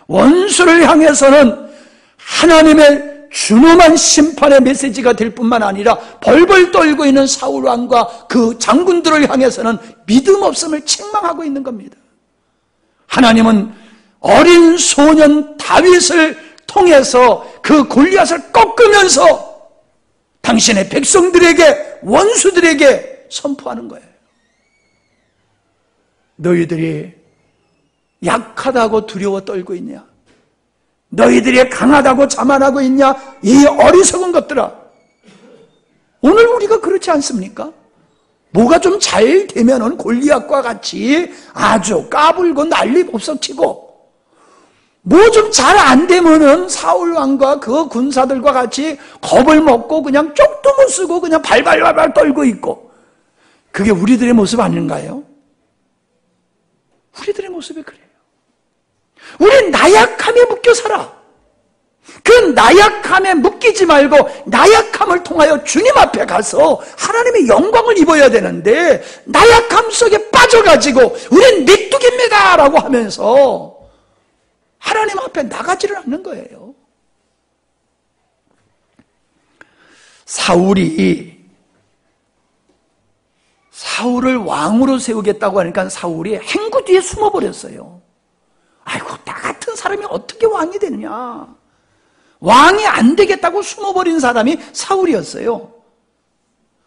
원수를 향해서는 하나님의 준엄한 심판의 메시지가 될 뿐만 아니라 벌벌 떨고 있는 사울왕과 그 장군들을 향해서는 믿음 없음을 책망하고 있는 겁니다. 하나님은 어린 소년 다윗을 통해서 그 골리앗을 꺾으면서 당신의 백성들에게, 원수들에게 선포하는 거예요. 너희들이 약하다고 두려워 떨고 있냐? 너희들이 강하다고 자만하고 있냐? 이 어리석은 것들아. 오늘 우리가 그렇지 않습니까? 뭐가 좀 잘 되면은 골리앗과 같이 아주 까불고 난리 법석치고, 뭐 좀 잘 안 되면은 사울왕과 그 군사들과 같이 겁을 먹고 그냥 쪽도 못 쓰고 그냥 발발발발 떨고 있고, 그게 우리들의 모습 아닌가요? 우리들의 모습이 그래요. 우린 나약함에 묶여 살아. 그 나약함에 묶이지 말고 나약함을 통하여 주님 앞에 가서 하나님의 영광을 입어야 되는데, 나약함 속에 빠져가지고 우린 메뚜기입니다 라고 하면서 하나님 앞에 나가지를 않는 거예요. 사울을 왕으로 세우겠다고 하니까 사울이 행구 뒤에 숨어버렸어요. 아이고, 나 같은 사람이 어떻게 왕이 되느냐. 왕이 안 되겠다고 숨어버린 사람이 사울이었어요.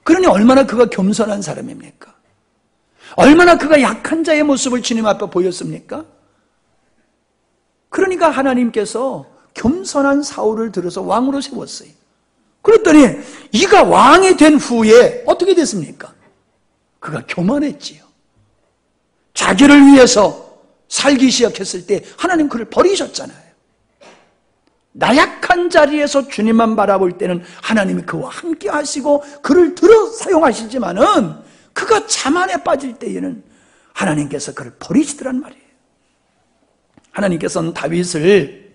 그러니 얼마나 그가 겸손한 사람입니까? 얼마나 그가 약한 자의 모습을 주님 앞에 보였습니까? 그러니까 하나님께서 겸손한 사울을 들어서 왕으로 세웠어요. 그랬더니 이가 왕이 된 후에 어떻게 됐습니까? 그가 교만했지요. 자기를 위해서 살기 시작했을 때 하나님 그를 버리셨잖아요. 나약한 자리에서 주님만 바라볼 때는 하나님이 그와 함께 하시고 그를 들어 사용하시지만은, 그가 자만에 빠질 때에는 하나님께서 그를 버리시더란 말이에요. 하나님께서는 다윗을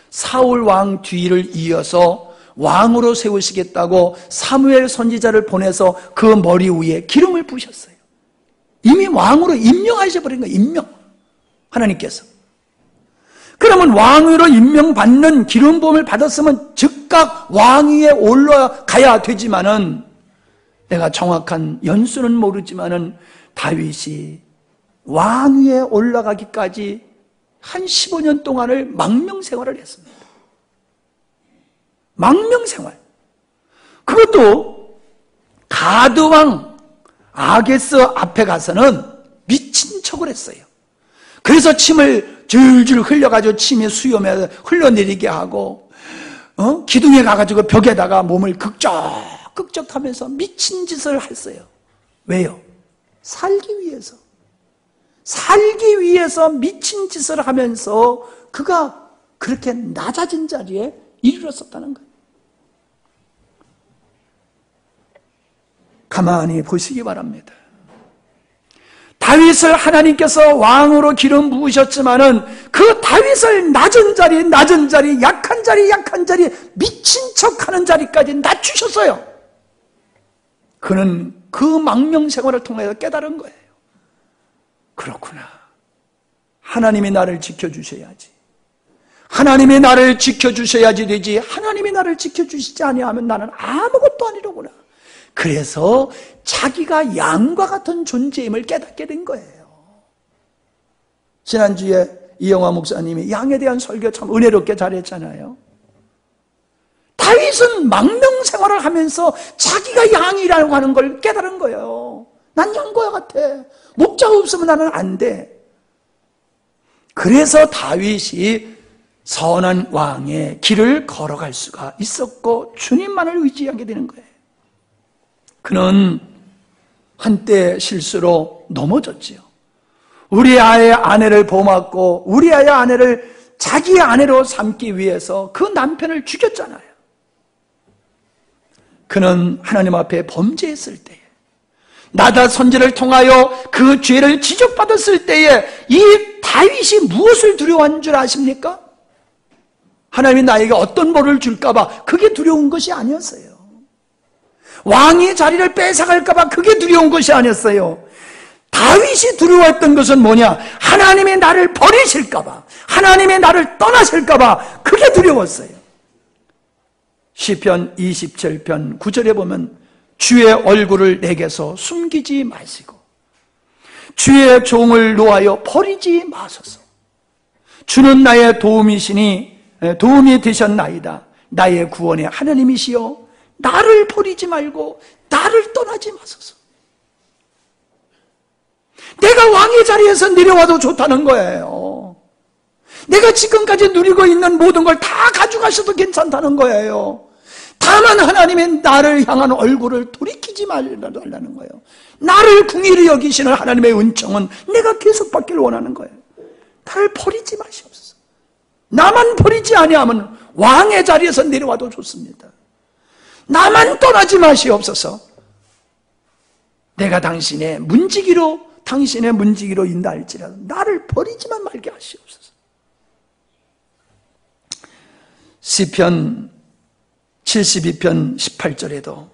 사울 왕 뒤를 이어서 왕으로 세우시겠다고 사무엘 선지자를 보내서 그 머리 위에 기름을 부으셨어요. 이미 왕으로 임명하셔버린 거예요. 임명. 하나님께서. 그러면 왕으로 임명받는 기름 부음을 받았으면 즉각 왕위에 올라가야 되지만은, 내가 정확한 연수는 모르지만은 다윗이 왕위에 올라가기까지 한 15년 동안을 망명생활을 했습니다. 망명생활. 그것도 가드왕 아게스 앞에 가서는 미친 척을 했어요. 그래서 침을 줄줄 흘려가지고 침이 수염에 흘러내리게 하고, 기둥에 가가지고 벽에다가 몸을 극적하면서 미친 짓을 했어요. 왜요? 살기 위해서. 살기 위해서 미친 짓을 하면서 그가 그렇게 낮아진 자리에 이르렀었다는 거예요. 가만히 보시기 바랍니다. 다윗을 하나님께서 왕으로 기름 부으셨지만은 그 다윗을 낮은 자리, 약한 자리, 미친 척하는 자리까지 낮추셨어요. 그는 그 망명 생활을 통해서 깨달은 거예요. 그렇구나. 하나님이 나를 지켜주셔야지. 하나님이 나를 지켜주셔야지 되지. 하나님이 나를 지켜주시지 아니하면 나는 아무것도 아니로구나. 그래서 자기가 양과 같은 존재임을 깨닫게 된 거예요. 지난주에 이영화 목사님이 양에 대한 설교 참 은혜롭게 잘했잖아요. 다윗은 망명 생활을 하면서 자기가 양이라고 하는 걸 깨달은 거예요. 난 양과 같아. 목자가 없으면 나는 안 돼. 그래서 다윗이 선한 왕의 길을 걸어갈 수가 있었고 주님만을 의지하게 되는 거예요. 그는 한때 실수로 넘어졌지요. 우리아의 아내를 범하고 우리아의 아내를 자기의 아내로 삼기 위해서 그 남편을 죽였잖아요. 그는 하나님 앞에 범죄했을 때에, 나단 선지를 통하여 그 죄를 지적받았을 때에 이 다윗이 무엇을 두려워한 줄 아십니까? 하나님이 나에게 어떤 벌을 줄까봐 그게 두려운 것이 아니었어요. 왕의 자리를 뺏어갈까봐 그게 두려운 것이 아니었어요. 다윗이 두려워했던 것은 뭐냐? 하나님이 나를 버리실까봐, 하나님이 나를 떠나실까봐 그게 두려웠어요. 시편 27편 9절에 보면 주의 얼굴을 내게서 숨기지 마시고 주의 종을 놓아여 버리지 마소서. 주는 나의 도움이 되셨나이다. 나의 구원의 하나님이시여 나를 버리지 말고 나를 떠나지 마소서. 내가 왕의 자리에서 내려와도 좋다는 거예요. 내가 지금까지 누리고 있는 모든 걸 다 가져가셔도 괜찮다는 거예요. 다만 하나님의 나를 향한 얼굴을 돌이키지 말라는 거예요. 나를 궁일히 여기시는 하나님의 은총은 내가 계속 받기를 원하는 거예요. 나를 버리지 마시옵소서. 나만 버리지 아니하면 왕의 자리에서 내려와도 좋습니다. 나만 떠나지 마시옵소서. 내가 당신의 문지기로 인도할지라도 나를 버리지만 말게 하시옵소서. 시편 72편 18절에도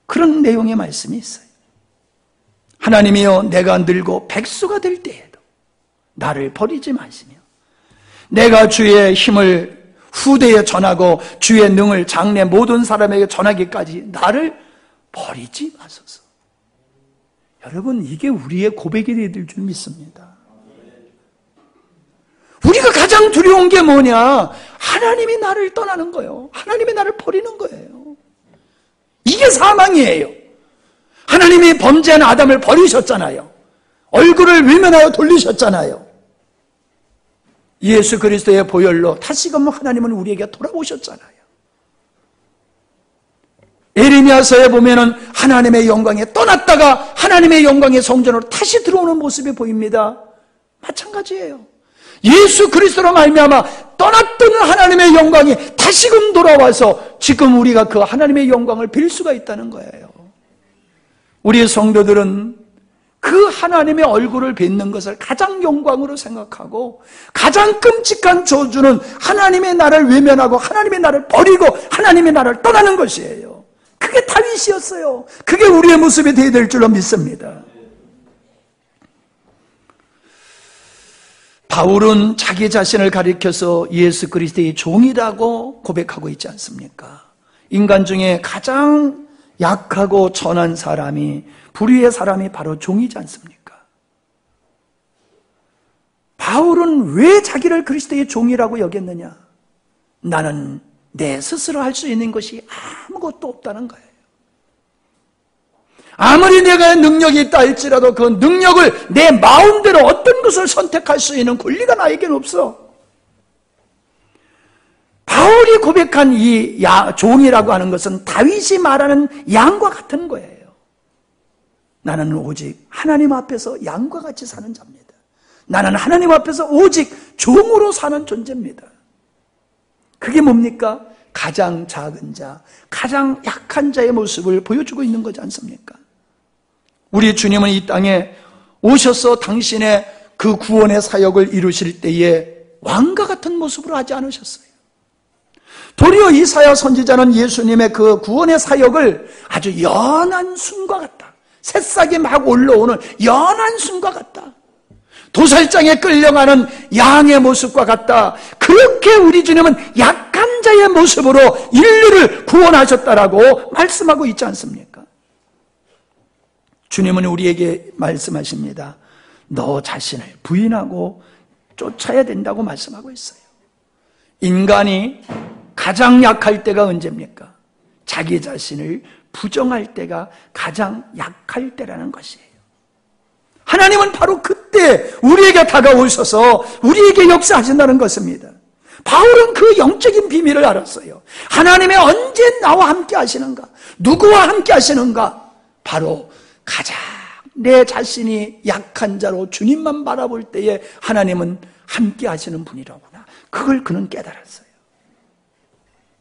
그런 내용의 말씀이 있어요. 하나님이여 내가 늙고 백수가 될 때에도 나를 버리지 마시며 내가 주의 힘을 후대에 전하고 주의 능을 장래 모든 사람에게 전하기까지 나를 버리지 마소서. 여러분, 이게 우리의 고백이 될 줄 믿습니다. 우리가 가장 두려운 게 뭐냐? 하나님이 나를 떠나는 거예요. 하나님이 나를 버리는 거예요. 이게 사망이에요. 하나님이 범죄한 아담을 버리셨잖아요. 얼굴을 외면하여 돌리셨잖아요. 예수 그리스도의 보혈로 다시금 하나님은 우리에게 돌아오셨잖아요. 에레미야서에 보면은 하나님의 영광에 떠났다가 하나님의 영광의 성전으로 다시 들어오는 모습이 보입니다. 마찬가지예요. 예수 그리스도로 말미암아 떠났던 하나님의 영광이 다시금 돌아와서 지금 우리가 그 하나님의 영광을 빌 수가 있다는 거예요. 우리 성도들은 그 하나님의 얼굴을 뵙는 것을 가장 영광으로 생각하고 가장 끔찍한 저주는 하나님의 나를 외면하고 하나님의 나를 버리고 하나님의 나를 떠나는 것이에요. 그게 다윗이었어요. 그게 우리의 모습이 되어야 될 줄로 믿습니다. 바울은 자기 자신을 가리켜서 예수 그리스도의 종이라고 고백하고 있지 않습니까? 인간 중에 가장 약하고 천한 사람이, 불의의 사람이 바로 종이지 않습니까? 바울은 왜 자기를 그리스도의 종이라고 여겼느냐? 나는 내 스스로 할 수 있는 것이 아무것도 없다는 거예요. 아무리 내가 능력이 있다 할지라도 그 능력을 내 마음대로 어떤 것을 선택할 수 있는 권리가 나에게는 없어. 바울이 고백한 이 종이라고 하는 것은 다윗이 말하는 양과 같은 거예요. 나는 오직 하나님 앞에서 양과 같이 사는 자입니다. 나는 하나님 앞에서 오직 종으로 사는 존재입니다. 그게 뭡니까? 가장 작은 자, 가장 약한 자의 모습을 보여주고 있는 거지 않습니까? 우리 주님은 이 땅에 오셔서 당신의 그 구원의 사역을 이루실 때에 왕과 같은 모습으로 하지 않으셨어요. 도리어 이사야 선지자는 예수님의 그 구원의 사역을 아주 연한 순과 같다, 새싹이 막 올라오는 연한 순과 같다, 도살장에 끌려가는 양의 모습과 같다, 그렇게 우리 주님은 약한 자의 모습으로 인류를 구원하셨다라고 말씀하고 있지 않습니까? 주님은 우리에게 말씀하십니다. 너 자신을 부인하고 쫓아야 된다고 말씀하고 있어요. 인간이 가장 약할 때가 언제입니까? 자기 자신을 부정할 때가 가장 약할 때라는 것이에요. 하나님은 바로 그때 우리에게 다가오셔서 우리에게 역사하신다는 것입니다. 바울은 그 영적인 비밀을 알았어요. 하나님이 언제 나와 함께 하시는가? 누구와 함께 하시는가? 바로 가장 내 자신이 약한 자로 주님만 바라볼 때에 하나님은 함께 하시는 분이라구나. 그걸 그는 깨달았어요.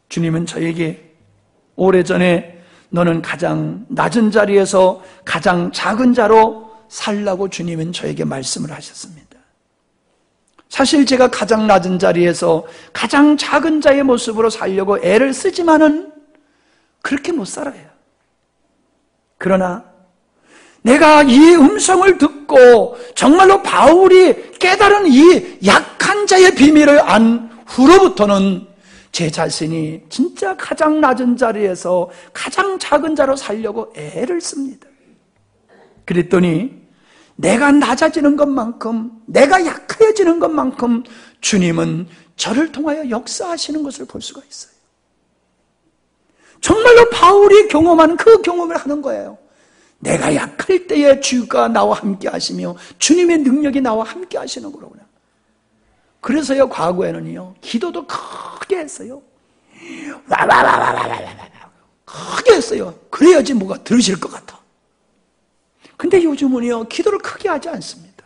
주님은 저에게 오래전에 너는 가장 낮은 자리에서 가장 작은 자로 살라고 주님은 저에게 말씀을 하셨습니다. 사실 제가 가장 낮은 자리에서 가장 작은 자의 모습으로 살려고 애를 쓰지만은 그렇게 못 살아요. 그러나 내가 이 음성을 듣고 정말로 바울이 깨달은 이 약한 자의 비밀을 안 후로부터는 제 자신이 진짜 가장 낮은 자리에서 가장 작은 자로 살려고 애를 씁니다. 그랬더니 내가 낮아지는 것만큼, 내가 약해지는 것만큼 주님은 저를 통하여 역사하시는 것을 볼 수가 있어요. 정말로 바울이 경험하는 그 경험을 하는 거예요. 내가 약할 때에 주가 나와 함께 하시며 주님의 능력이 나와 함께 하시는 거로구나. 그래서요, 과거에는요, 기도도 크게 했어요. 크게 했어요. 그래야지 뭐가 들으실 것 같아. 근데 요즘은요, 기도를 크게 하지 않습니다.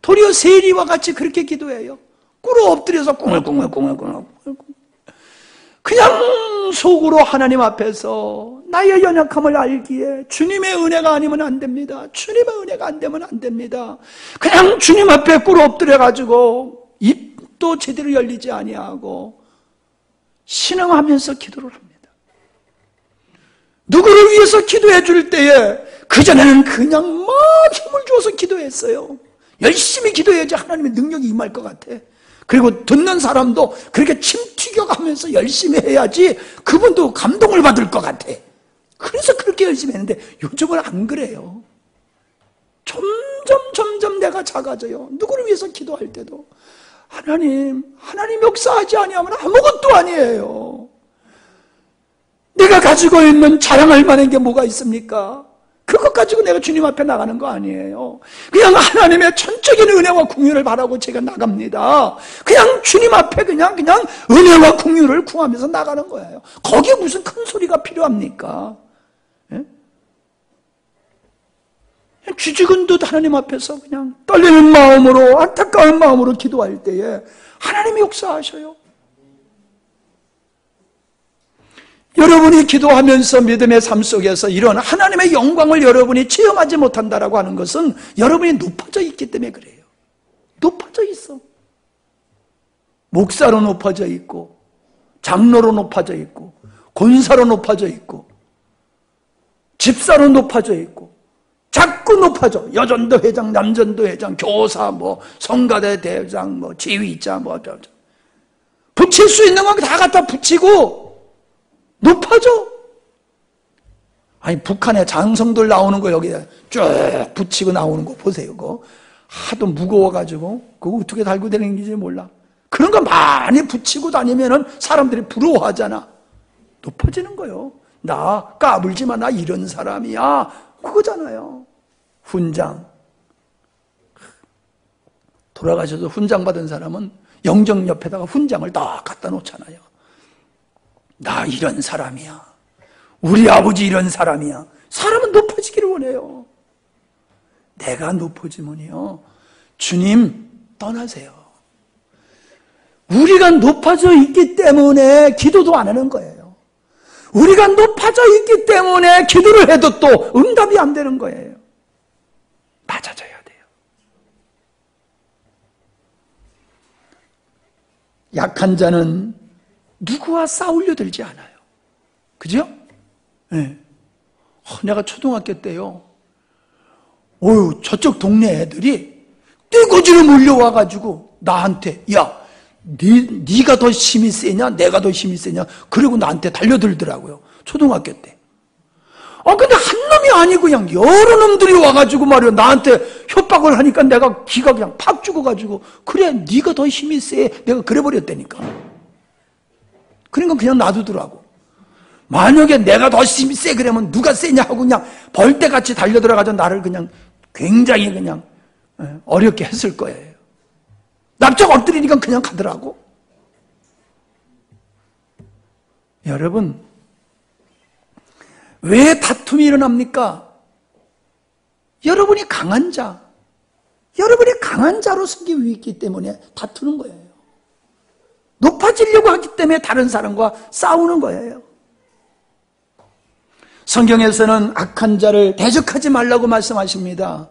도리어 세리와 같이 그렇게 기도해요. 꿇어 엎드려서 꿍얼꿍얼 그냥 속으로 하나님 앞에서 나의 연약함을 알기에 주님의 은혜가 아니면 안 됩니다. 주님의 은혜가 안 되면 안 됩니다. 그냥 주님 앞에 꿇어 엎드려가지고 입도 제대로 열리지 아니하고 신음하면서 기도를 합니다. 누구를 위해서 기도해 줄 때에 그전에는 그냥 막 힘을 주어서 기도했어요. 열심히 기도해야지 하나님의 능력이 임할 것 같아. 그리고 듣는 사람도 그렇게 침 튀겨가면서 열심히 해야지 그분도 감동을 받을 것 같아. 그래서 그렇게 열심히 했는데 요즘은 안 그래요. 점점 내가 작아져요. 누구를 위해서 기도할 때도 하나님 역사하지 아니하면 아무것도 아니에요. 내가 가지고 있는 자랑할 만한 게 뭐가 있습니까? 그것 가지고 내가 주님 앞에 나가는 거 아니에요. 그냥 하나님의 전적인 은혜와 긍휼을 바라고 제가 나갑니다. 그냥 주님 앞에 그냥 은혜와 긍휼을 구하면서 나가는 거예요. 거기에 무슨 큰 소리가 필요합니까? 예? 쥐죽은 듯 하나님 앞에서 그냥 떨리는 마음으로, 안타까운 마음으로 기도할 때에 하나님이 역사하셔요. 여러분이 기도하면서 믿음의 삶 속에서 이런 하나님의 영광을 여러분이 체험하지 못한다라고 하는 것은 여러분이 높아져 있기 때문에 그래요. 높아져 있어. 목사로 높아져 있고, 장로로 높아져 있고, 권사로 높아져 있고, 집사로 높아져 있고, 자꾸 높아져. 여전도 회장, 남전도 회장, 교사, 성가대 대장, 지휘자, 붙일 수 있는 건 다 갖다 붙이고, 높아져. 아니, 북한에 장성들 나오는 거 여기다 쭉 붙이고 나오는 거 보세요. 그거 하도 무거워가지고 그거 어떻게 달고 다니는지 몰라. 그런 거 많이 붙이고 다니면은 사람들이 부러워하잖아. 높아지는 거요. 나 까불지 마. 나 이런 사람이야. 그거잖아요. 훈장. 돌아가셔서 훈장 받은 사람은 영정 옆에다가 훈장을 딱 갖다 놓잖아요. 나 이런 사람이야. 우리 아버지 이런 사람이야. 사람은 높아지기를 원해요. 내가 높아지면요, 주님 떠나세요. 우리가 높아져 있기 때문에 기도도 안 하는 거예요. 우리가 높아져 있기 때문에 기도를 해도 또 응답이 안 되는 거예요. 낮아져야 돼요. 약한 자는 누구와 싸우려 들지 않아요. 그죠? 네. 내가 초등학교 때요, 저쪽 동네 애들이 떼거지로 몰려와가지고 나한테, 야, 네가 더 힘이 세냐? 내가 더 힘이 세냐? 그리고 나한테 달려들더라고요. 초등학교 때. 근데 한 놈이 아니고 그냥 여러 놈들이 와가지고 말이야, 나한테 협박을 하니까 내가 기가 그냥 팍 죽어가지고, 그래, 네가 더 힘이 세. 내가 그래버렸다니까. 그러니까 그냥 놔두더라고. 만약에 내가 더 힘이 세 그러면 누가 세냐 하고 그냥 벌떼같이 달려들어가서 나를 그냥 굉장히 그냥 어렵게 했을 거예요. 납작 엎드리니까 그냥 가더라고. 여러분, 왜 다툼이 일어납니까? 여러분이 강한 자로 서기 위해 있기 때문에 다투는 거예요. 높아지려고 하기 때문에 다른 사람과 싸우는 거예요. 성경에서는 악한 자를 대적하지 말라고 말씀하십니다.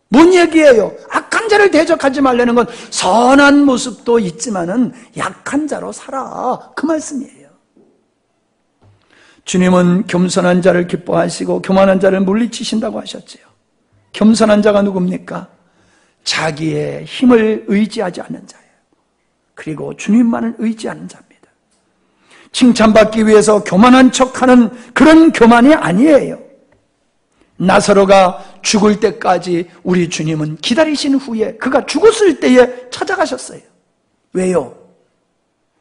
뭔 얘기예요? 악한 자를 대적하지 말라는 건 선한 모습도 있지만은 약한 자로 살아, 그 말씀이에요. 주님은 겸손한 자를 기뻐하시고 교만한 자를 물리치신다고 하셨지요. 겸손한 자가 누굽니까? 자기의 힘을 의지하지 않는 자예요. 그리고 주님만을 의지하는 자입니다. 칭찬받기 위해서 교만한 척하는 그런 교만이 아니에요. 나사로가 죽을 때까지 우리 주님은 기다리신 후에 그가 죽었을 때에 찾아가셨어요. 왜요?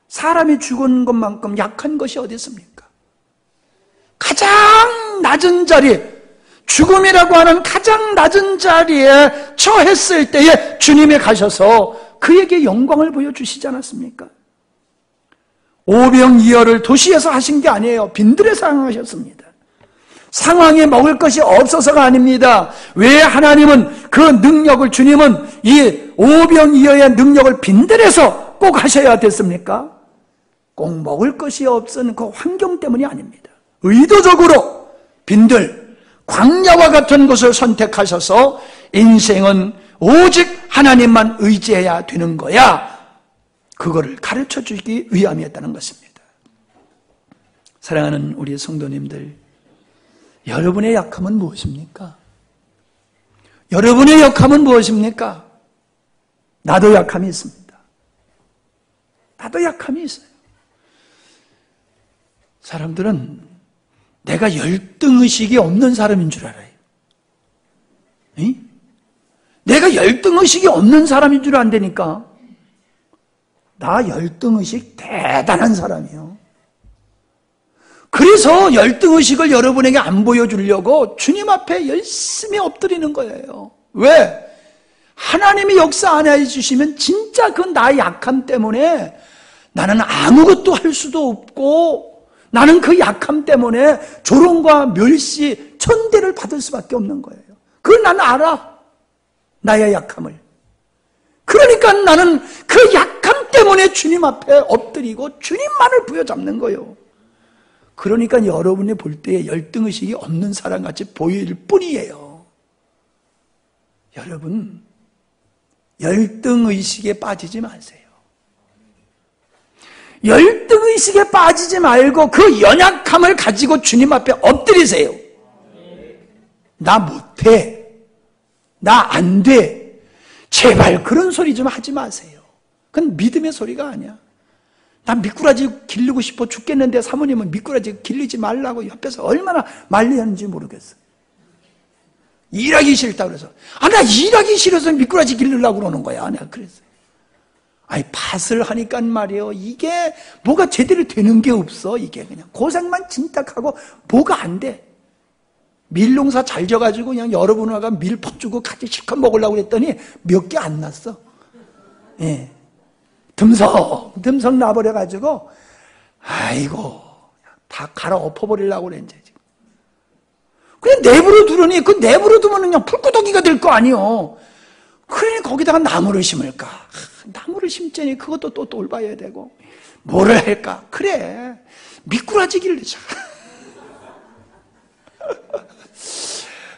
사람이 죽은 것만큼 약한 것이 어디 있습니까? 가장 낮은 자리, 죽음이라고 하는 가장 낮은 자리에 처했을 때에 주님이 가셔서 그에게 영광을 보여주시지 않았습니까? 오병이어를 도시에서 하신 게 아니에요. 빈들에서 행하셨습니다. 상황에 먹을 것이 없어서가 아닙니다. 왜 하나님은 그 능력을, 주님은 이 오병이어의 능력을 빈들에서 꼭 하셔야 됐습니까? 꼭 먹을 것이 없은 그 환경 때문이 아닙니다. 의도적으로 빈들, 광야와 같은 곳을 선택하셔서 인생은 오직 하나님만 의지해야 되는 거야, 그거를 가르쳐주기 위함이었다는 것입니다. 사랑하는 우리 성도님들, 여러분의 약함은 무엇입니까? 여러분의 약함은 무엇입니까? 나도 약함이 있습니다. 나도 약함이 있어요. 사람들은 내가 열등의식이 없는 사람인 줄 알아요. 내가 열등의식이 없는 사람인 줄 안다니까. 나 열등의식 대단한 사람이에요. 그래서 열등의식을 여러분에게 안 보여주려고 주님 앞에 열심히 엎드리는 거예요. 왜? 하나님이 역사 안 해주시면 진짜 그 나의 약함 때문에 나는 아무것도 할 수도 없고, 나는 그 약함 때문에 조롱과 멸시, 천대를 받을 수밖에 없는 거예요. 그걸 나는 알아, 나의 약함을. 그러니까 나는 그 약함 때문에 주님 앞에 엎드리고 주님만을 부여잡는 거예요. 그러니까 여러분이 볼 때에 열등의식이 없는 사람같이 보일 뿐이에요. 여러분, 열등의식에 빠지지 마세요. 열등의식에 빠지지 말고 그 연약함을 가지고 주님 앞에 엎드리세요. 나 못해, 나 안 돼, 제발 그런 소리 좀 하지 마세요. 그건 믿음의 소리가 아니야. 난 미꾸라지 기르고 싶어 죽겠는데 사모님은 미꾸라지 기르지 말라고 옆에서 얼마나 말리는지 모르겠어. 일하기 싫다 그래서, 나 일하기 싫어서 미꾸라지 기르려고 그러는 거야. 내가 그랬어요. 아니, 밭을 하니까 말이에요, 이게 뭐가 제대로 되는 게 없어. 이게 그냥 고생만 진짜 하고 뭐가 안 돼. 밀농사 잘 져가지고 그냥 여러분 와가 밀 퍼주고 같이 실컷 먹으려고 그랬더니 몇 개 안 났어. 예. 듬성 나버려가지고, 아이고, 다 갈아 엎어버리려고 그래, 이제. 그냥 내버려 두려니, 그 내버려 두면 그냥 풀구덩이가 될 거 아니요. 그러니 거기다가 나무를 심을까? 나무를 심자니 그것도 또 돌봐야 되고, 뭐를 할까? 그래, 미꾸라지 기르자.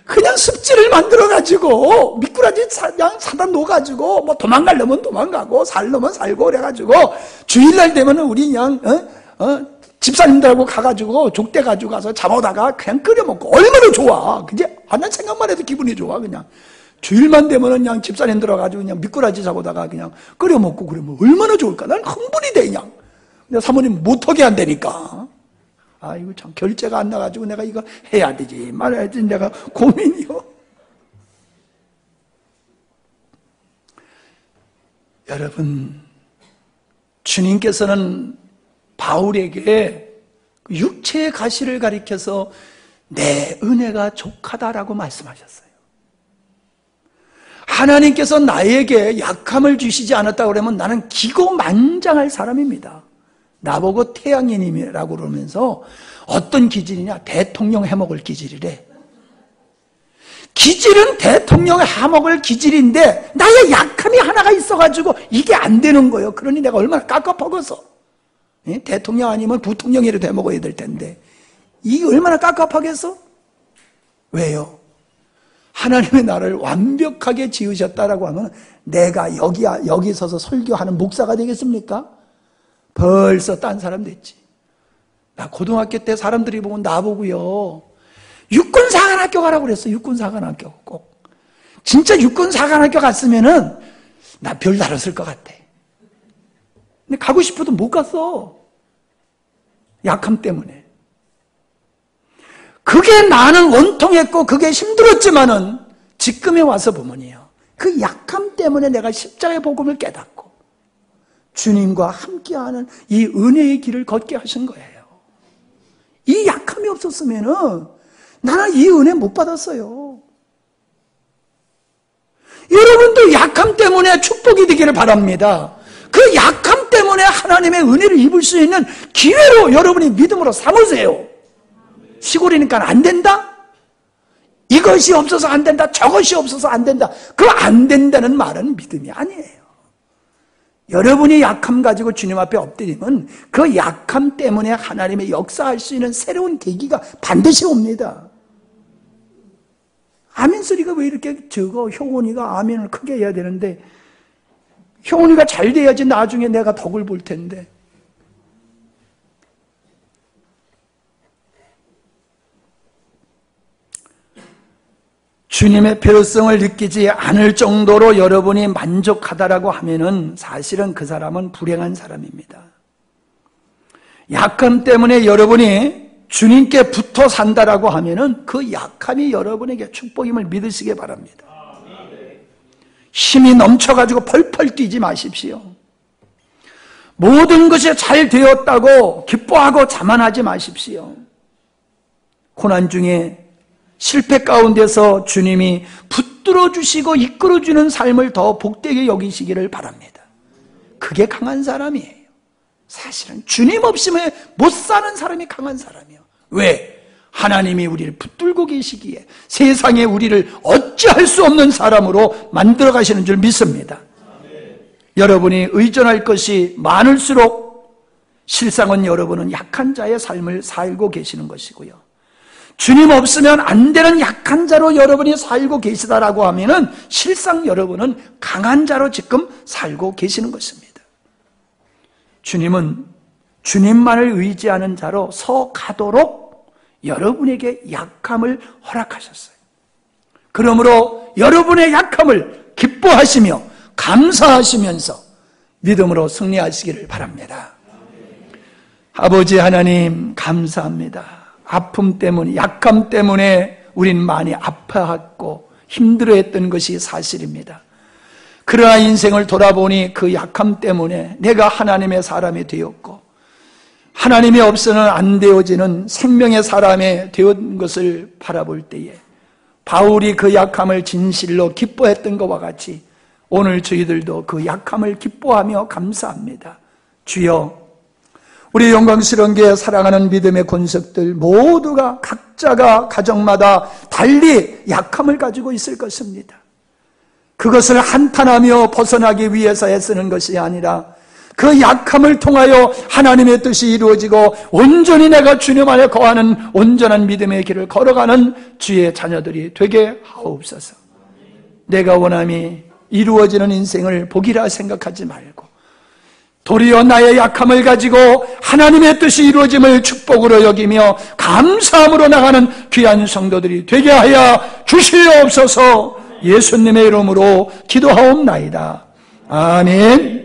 그냥 습지를 만들어가지고 미꾸라지 그냥 사다 놓아가지고 뭐 도망가려면 도망가고 살려면 살고 그래가지고 주일날 되면은 우리 그냥 집사님들하고 가가지고 족대 가지고 가서 잡아다가 그냥 끓여 먹고 얼마나 좋아. 그지? 난 생각만 해도 기분이 좋아. 그냥 주일만 되면은 그냥 집사님 들어가지고 그냥 미꾸라지 잡아다가 그냥 끓여 먹고 그러면 얼마나 좋을까. 난 흥분이 돼 그냥. 근데 사모님 못하게 한다니까. 이거 참 결제가 안 나가지고 내가 이거 해야 되지 말아야 되지 내가 고민이요. 여러분, 주님께서는 바울에게 육체의 가시를 가리켜서 내 은혜가 족하다라고 말씀하셨어요. 하나님께서 나에게 약함을 주시지 않았다고 그러면 나는 기고만장할 사람입니다. 나보고 태양인이라고 그러면서 어떤 기질이냐? 대통령 해먹을 기질이래. 기질은 대통령 해먹을 기질인데 나의 약함이 하나가 있어가지고 이게 안 되는 거예요. 그러니 내가 얼마나 깝깝하겠어. 대통령 아니면 부통령이라도 해먹어야 될 텐데 이게 얼마나 깝깝하겠어? 왜요? 하나님의 나라를 완벽하게 지으셨다라고 하면 내가 여기 서서 설교하는 목사가 되겠습니까? 벌써 딴 사람 됐지. 나 고등학교 때 사람들이 보면 나보고요, 육군사관학교 가라고 그랬어. 육군사관학교 꼭. 진짜 육군사관학교 갔으면은 나 별 달았을 것 같아. 근데 가고 싶어도 못 갔어. 약함 때문에. 그게 나는 원통했고 그게 힘들었지만은 지금에 와서 보면요, 그 약함 때문에 내가 십자가의 복음을 깨닫고 주님과 함께하는 이 은혜의 길을 걷게 하신 거예요. 이 약함이 없었으면은 나는 이 은혜 못 받았어요. 여러분도 약함 때문에 축복이 되기를 바랍니다. 그 약함 때문에 하나님의 은혜를 입을 수 있는 기회로 여러분이 믿음으로 삼으세요. 시골이니까 안 된다? 이것이 없어서 안 된다, 저것이 없어서 안 된다. 그 안 된다는 말은 믿음이 아니에요. 여러분이 약함 가지고 주님 앞에 엎드리면 그 약함 때문에 하나님의 역사할 수 있는 새로운 계기가 반드시 옵니다. 아멘 소리가 왜 이렇게 적어? 효원이가 아멘을 크게 해야 되는데 효원이가 잘 돼야지 나중에 내가 덕을 볼 텐데. 주님의 필요성을 느끼지 않을 정도로 여러분이 만족하다라고 하면은 사실은 그 사람은 불행한 사람입니다. 약함 때문에 여러분이 주님께 붙어 산다라고 하면은 그 약함이 여러분에게 축복임을 믿으시기 바랍니다. 힘이 넘쳐가지고 펄펄 뛰지 마십시오. 모든 것이 잘 되었다고 기뻐하고 자만하지 마십시오. 고난 중에 실패 가운데서 주님이 붙들어 주시고 이끌어 주는 삶을 더 복되게 여기시기를 바랍니다. 그게 강한 사람이에요. 사실은 주님 없이는 못 사는 사람이 강한 사람이에요. 왜? 하나님이 우리를 붙들고 계시기에 세상에 우리를 어찌할 수 없는 사람으로 만들어 가시는 줄 믿습니다. 여러분이 의존할 것이 많을수록 실상은 여러분은 약한 자의 삶을 살고 계시는 것이고요, 주님 없으면 안 되는 약한 자로 여러분이 살고 계시다라고 하면은 실상 여러분은 강한 자로 지금 살고 계시는 것입니다. 주님은 주님만을 의지하는 자로 서 가도록 여러분에게 약함을 허락하셨어요. 그러므로 여러분의 약함을 기뻐하시며 감사하시면서 믿음으로 승리하시기를 바랍니다. 아버지 하나님 감사합니다. 아픔 때문에, 약함 때문에 우린 많이 아파했고 힘들어했던 것이 사실입니다. 그러나 인생을 돌아보니 그 약함 때문에 내가 하나님의 사람이 되었고 하나님이 없어는 안 되어지는 생명의 사람이 되었던 것을 바라볼 때에 바울이 그 약함을 진실로 기뻐했던 것과 같이 오늘 저희들도 그 약함을 기뻐하며 감사합니다. 주여, 우리 영광스러운 게 사랑하는 믿음의 권석들 모두가 각자가 가정마다 달리 약함을 가지고 있을 것입니다. 그것을 한탄하며 벗어나기 위해서 애쓰는 것이 아니라 그 약함을 통하여 하나님의 뜻이 이루어지고 온전히 내가 주님 안에 거하는 온전한 믿음의 길을 걸어가는 주의 자녀들이 되게 하옵소서. 내가 원함이 이루어지는 인생을 복이라 생각하지 말고 도리어 나의 약함을 가지고 하나님의 뜻이 이루어짐을 축복으로 여기며 감사함으로 나가는 귀한 성도들이 되게 하여 주시옵소서. 예수님의 이름으로 기도하옵나이다. 아멘.